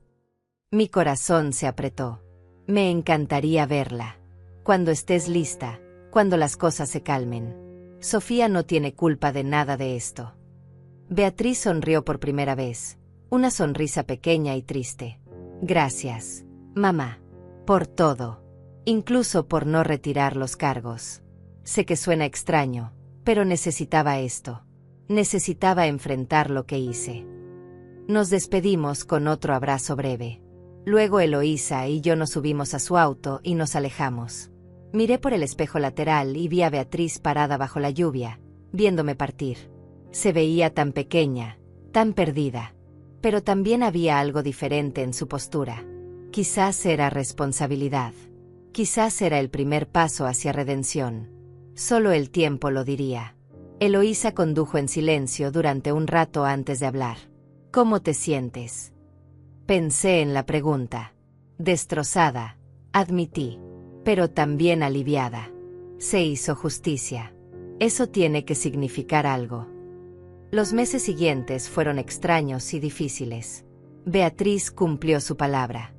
Mi corazón se apretó. Me encantaría verla. Cuando estés lista, cuando las cosas se calmen. Sofía no tiene culpa de nada de esto. Beatriz sonrió por primera vez. Una sonrisa pequeña y triste. Gracias, mamá, por todo. Incluso por no retirar los cargos. Sé que suena extraño, pero necesitaba esto. Necesitaba enfrentar lo que hice. Nos despedimos con otro abrazo breve. Luego Eloísa y yo nos subimos a su auto y nos alejamos. Miré por el espejo lateral y vi a Beatriz parada bajo la lluvia, viéndome partir. Se veía tan pequeña, tan perdida. Pero también había algo diferente en su postura. Quizás era responsabilidad. Quizás era el primer paso hacia redención. Solo el tiempo lo diría. Eloísa condujo en silencio durante un rato antes de hablar. ¿Cómo te sientes? Pensé en la pregunta. Destrozada, admití, pero también aliviada. Se hizo justicia. Eso tiene que significar algo. Los meses siguientes fueron extraños y difíciles. Beatriz cumplió su palabra.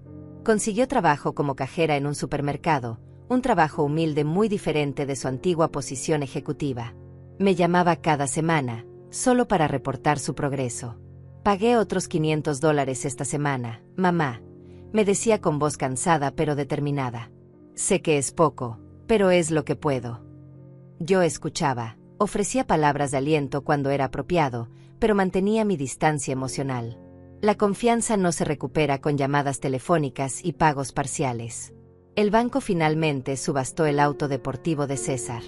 Consiguió trabajo como cajera en un supermercado, un trabajo humilde muy diferente de su antigua posición ejecutiva. Me llamaba cada semana, solo para reportar su progreso. Pagué otros $500 esta semana, mamá, me decía con voz cansada pero determinada. Sé que es poco, pero es lo que puedo. Yo escuchaba, ofrecía palabras de aliento cuando era apropiado, pero mantenía mi distancia emocional. La confianza no se recupera con llamadas telefónicas y pagos parciales. El banco finalmente subastó el auto deportivo de César.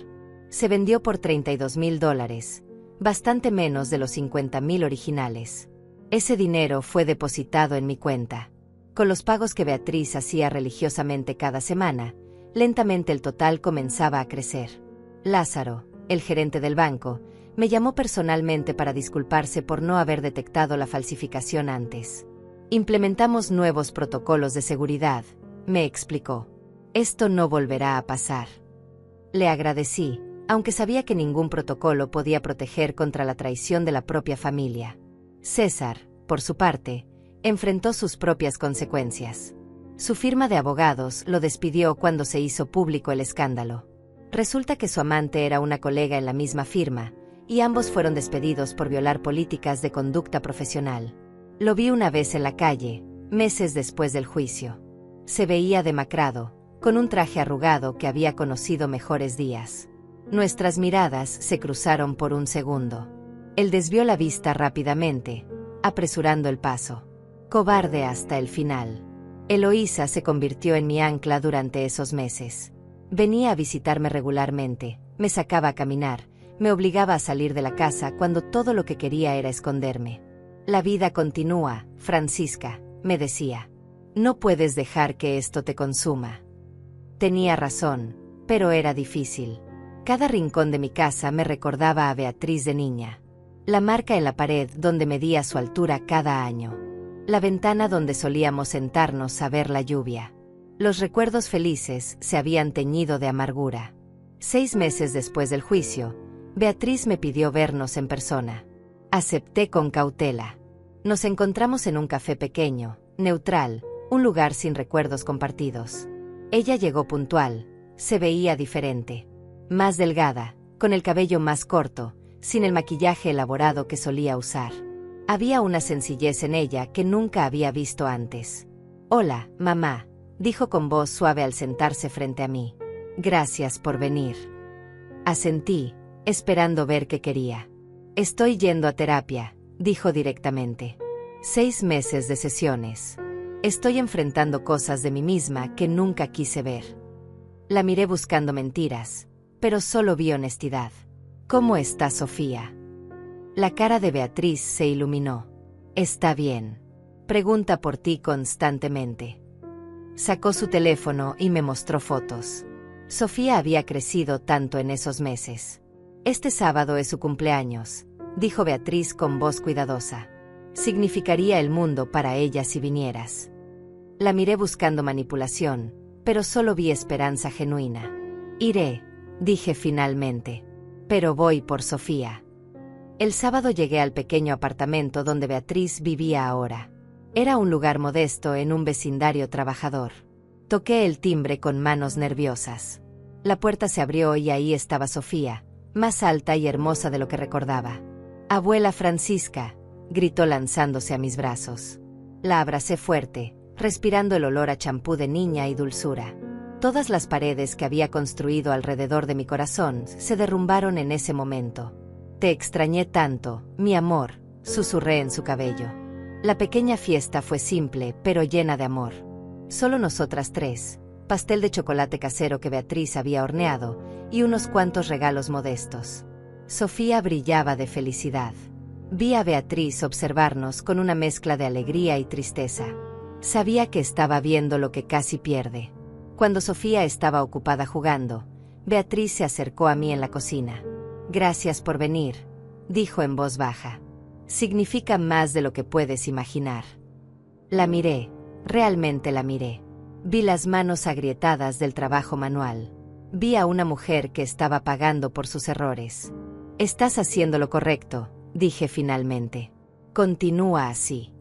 Se vendió por $32,000, bastante menos de los $50,000 originales. Ese dinero fue depositado en mi cuenta. Con los pagos que Beatriz hacía religiosamente cada semana, lentamente el total comenzaba a crecer. Lázaro, el gerente del banco, me llamó personalmente para disculparse por no haber detectado la falsificación antes. Implementamos nuevos protocolos de seguridad, me explicó. Esto no volverá a pasar. Le agradecí, aunque sabía que ningún protocolo podía proteger contra la traición de la propia familia. César, por su parte, enfrentó sus propias consecuencias. Su firma de abogados lo despidió cuando se hizo público el escándalo. Resulta que su amante era una colega en la misma firma, y ambos fueron despedidos por violar políticas de conducta profesional. Lo vi una vez en la calle, meses después del juicio. Se veía demacrado, con un traje arrugado que había conocido mejores días. Nuestras miradas se cruzaron por un segundo. Él desvió la vista rápidamente, apresurando el paso. Cobarde hasta el final. Eloísa se convirtió en mi ancla durante esos meses. Venía a visitarme regularmente, me sacaba a caminar, me obligaba a salir de la casa cuando todo lo que quería era esconderme. La vida continúa, Francisca, me decía. No puedes dejar que esto te consuma. Tenía razón, pero era difícil. Cada rincón de mi casa me recordaba a Beatriz de niña. La marca en la pared donde medía su altura cada año. La ventana donde solíamos sentarnos a ver la lluvia. Los recuerdos felices se habían teñido de amargura. 6 meses después del juicio, Beatriz me pidió vernos en persona. Acepté con cautela. Nos encontramos en un café pequeño, neutral, un lugar sin recuerdos compartidos. Ella llegó puntual, se veía diferente. Más delgada, con el cabello más corto, sin el maquillaje elaborado que solía usar. Había una sencillez en ella que nunca había visto antes. «Hola, mamá», dijo con voz suave al sentarse frente a mí. «Gracias por venir». Asentí, esperando ver qué quería. «Estoy yendo a terapia», dijo directamente. 6 meses de sesiones. Estoy enfrentando cosas de mí misma que nunca quise ver. La miré buscando mentiras, pero solo vi honestidad. «¿Cómo está Sofía?» La cara de Beatriz se iluminó. «Está bien. Pregunta por ti constantemente». Sacó su teléfono y me mostró fotos. Sofía había crecido tanto en esos meses. Este sábado es su cumpleaños, dijo Beatriz con voz cuidadosa. Significaría el mundo para ella si vinieras. La miré buscando manipulación, pero solo vi esperanza genuina. Iré, dije finalmente. Pero voy por Sofía. El sábado llegué al pequeño apartamento donde Beatriz vivía ahora. Era un lugar modesto en un vecindario trabajador. Toqué el timbre con manos nerviosas. La puerta se abrió y ahí estaba Sofía, más alta y hermosa de lo que recordaba. «Abuela Francisca», gritó lanzándose a mis brazos. La abracé fuerte, respirando el olor a champú de niña y dulzura. Todas las paredes que había construido alrededor de mi corazón se derrumbaron en ese momento. «Te extrañé tanto, mi amor», susurré en su cabello. La pequeña fiesta fue simple, pero llena de amor. Solo nosotras tres, pastel de chocolate casero que Beatriz había horneado, y unos cuantos regalos modestos. Sofía brillaba de felicidad. Vi a Beatriz observarnos con una mezcla de alegría y tristeza. Sabía que estaba viendo lo que casi pierde. Cuando Sofía estaba ocupada jugando, Beatriz se acercó a mí en la cocina. «Gracias por venir», dijo en voz baja. «Significa más de lo que puedes imaginar». La miré, realmente la miré. Vi las manos agrietadas del trabajo manual. Vi a una mujer que estaba pagando por sus errores. «Estás haciendo lo correcto», dije finalmente. «Continúa así».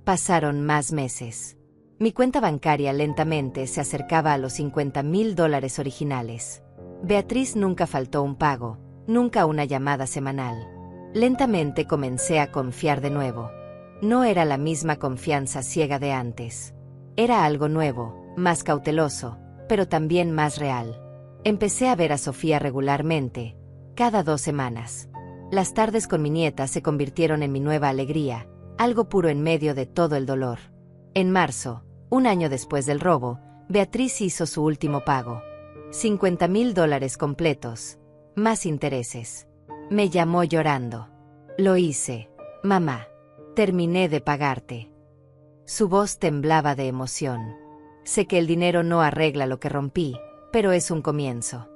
Pasaron más meses. Mi cuenta bancaria lentamente se acercaba a los $50,000 originales. Beatriz nunca faltó un pago, nunca una llamada semanal. Lentamente comencé a confiar de nuevo. No era la misma confianza ciega de antes. Era algo nuevo, más cauteloso, pero también más real. Empecé a ver a Sofía regularmente, cada 2 semanas. Las tardes con mi nieta se convirtieron en mi nueva alegría, algo puro en medio de todo el dolor. En marzo, un año después del robo, Beatriz hizo su último pago. $50,000 completos, más intereses. Me llamó llorando. «Lo hice, mamá. Terminé de pagarte». Su voz temblaba de emoción. Sé que el dinero no arregla lo que rompí, pero es un comienzo.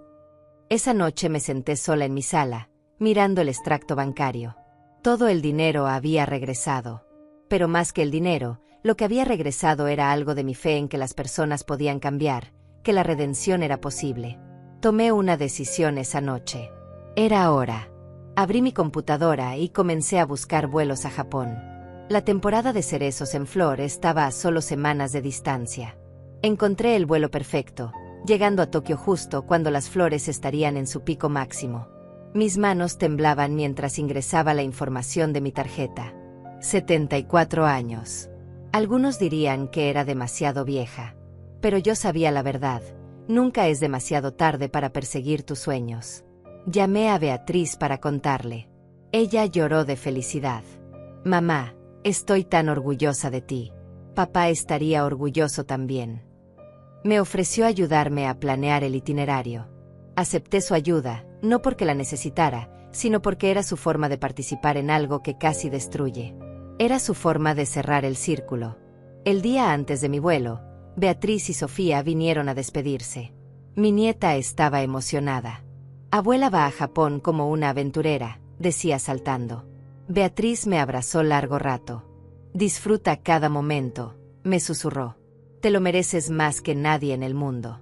Esa noche me senté sola en mi sala, mirando el extracto bancario. Todo el dinero había regresado. Pero más que el dinero, lo que había regresado era algo de mi fe en que las personas podían cambiar, que la redención era posible. Tomé una decisión esa noche. Era hora. Abrí mi computadora y comencé a buscar vuelos a Japón. La temporada de cerezos en flor estaba a solo semanas de distancia. Encontré el vuelo perfecto, llegando a Tokio justo cuando las flores estarían en su pico máximo. Mis manos temblaban mientras ingresaba la información de mi tarjeta. 74 años. Algunos dirían que era demasiado vieja. Pero yo sabía la verdad. Nunca es demasiado tarde para perseguir tus sueños. Llamé a Beatriz para contarle. Ella lloró de felicidad. «Mamá, estoy tan orgullosa de ti. Papá estaría orgulloso también». Me ofreció ayudarme a planear el itinerario. Acepté su ayuda, no porque la necesitara, sino porque era su forma de participar en algo que casi destruye. Era su forma de cerrar el círculo. El día antes de mi vuelo, Beatriz y Sofía vinieron a despedirse. Mi nieta estaba emocionada. «Abuela va a Japón como una aventurera», decía saltando. Beatriz me abrazó largo rato. «Disfruta cada momento», me susurró. «Te lo mereces más que nadie en el mundo».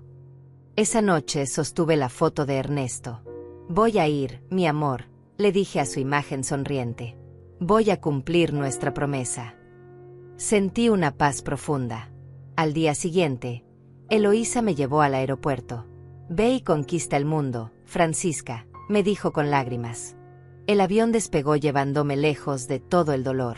Esa noche sostuve la foto de Ernesto. «Voy a ir, mi amor», le dije a su imagen sonriente. «Voy a cumplir nuestra promesa». Sentí una paz profunda. Al día siguiente, Eloísa me llevó al aeropuerto. «Ve y conquista el mundo, Francisca», me dijo con lágrimas. El avión despegó llevándome lejos de todo el dolor,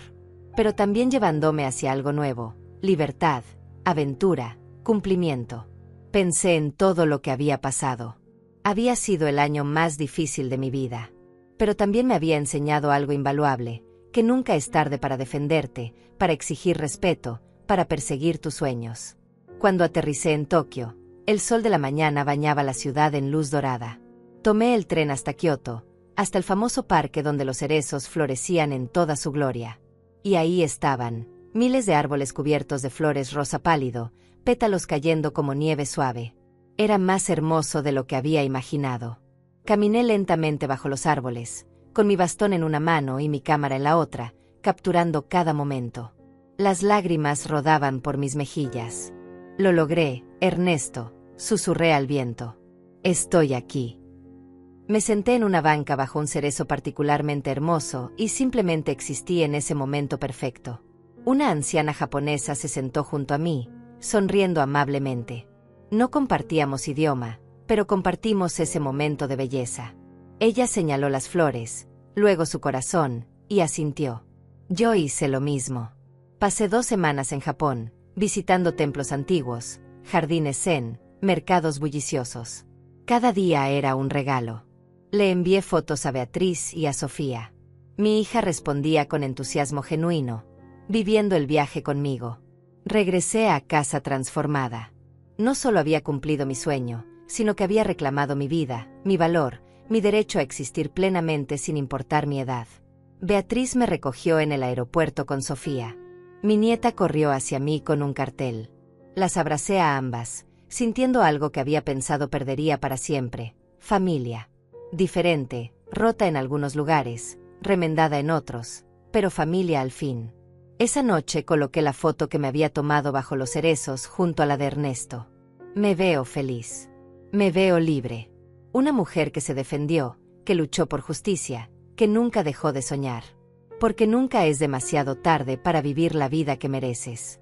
pero también llevándome hacia algo nuevo, libertad, aventura, cumplimiento. Pensé en todo lo que había pasado. Había sido el año más difícil de mi vida, pero también me había enseñado algo invaluable, que nunca es tarde para defenderte, para exigir respeto, para perseguir tus sueños. Cuando aterricé en Tokio, el sol de la mañana bañaba la ciudad en luz dorada. Tomé el tren hasta Kioto, hasta el famoso parque donde los cerezos florecían en toda su gloria. Y ahí estaban, miles de árboles cubiertos de flores rosa pálido, pétalos cayendo como nieve suave. Era más hermoso de lo que había imaginado. Caminé lentamente bajo los árboles, con mi bastón en una mano y mi cámara en la otra, capturando cada momento. Las lágrimas rodaban por mis mejillas. Lo logré, Ernesto, susurré al viento. Estoy aquí. Me senté en una banca bajo un cerezo particularmente hermoso y simplemente existí en ese momento perfecto. Una anciana japonesa se sentó junto a mí, sonriendo amablemente. No compartíamos idioma, pero compartimos ese momento de belleza. Ella señaló las flores, luego su corazón, y asintió. Yo hice lo mismo. Pasé 2 semanas en Japón, visitando templos antiguos, jardines zen, mercados bulliciosos. Cada día era un regalo. Le envié fotos a Beatriz y a Sofía. Mi hija respondía con entusiasmo genuino, viviendo el viaje conmigo. Regresé a casa transformada. No solo había cumplido mi sueño, sino que había reclamado mi vida, mi valor, mi derecho a existir plenamente sin importar mi edad. Beatriz me recogió en el aeropuerto con Sofía. Mi nieta corrió hacia mí con un cartel. Las abracé a ambas, sintiendo algo que había pensado perdería para siempre: familia. Diferente, rota en algunos lugares, remendada en otros, pero familia al fin. Esa noche coloqué la foto que me había tomado bajo los cerezos junto a la de Ernesto. Me veo feliz. Me veo libre. Una mujer que se defendió, que luchó por justicia, que nunca dejó de soñar. Porque nunca es demasiado tarde para vivir la vida que mereces.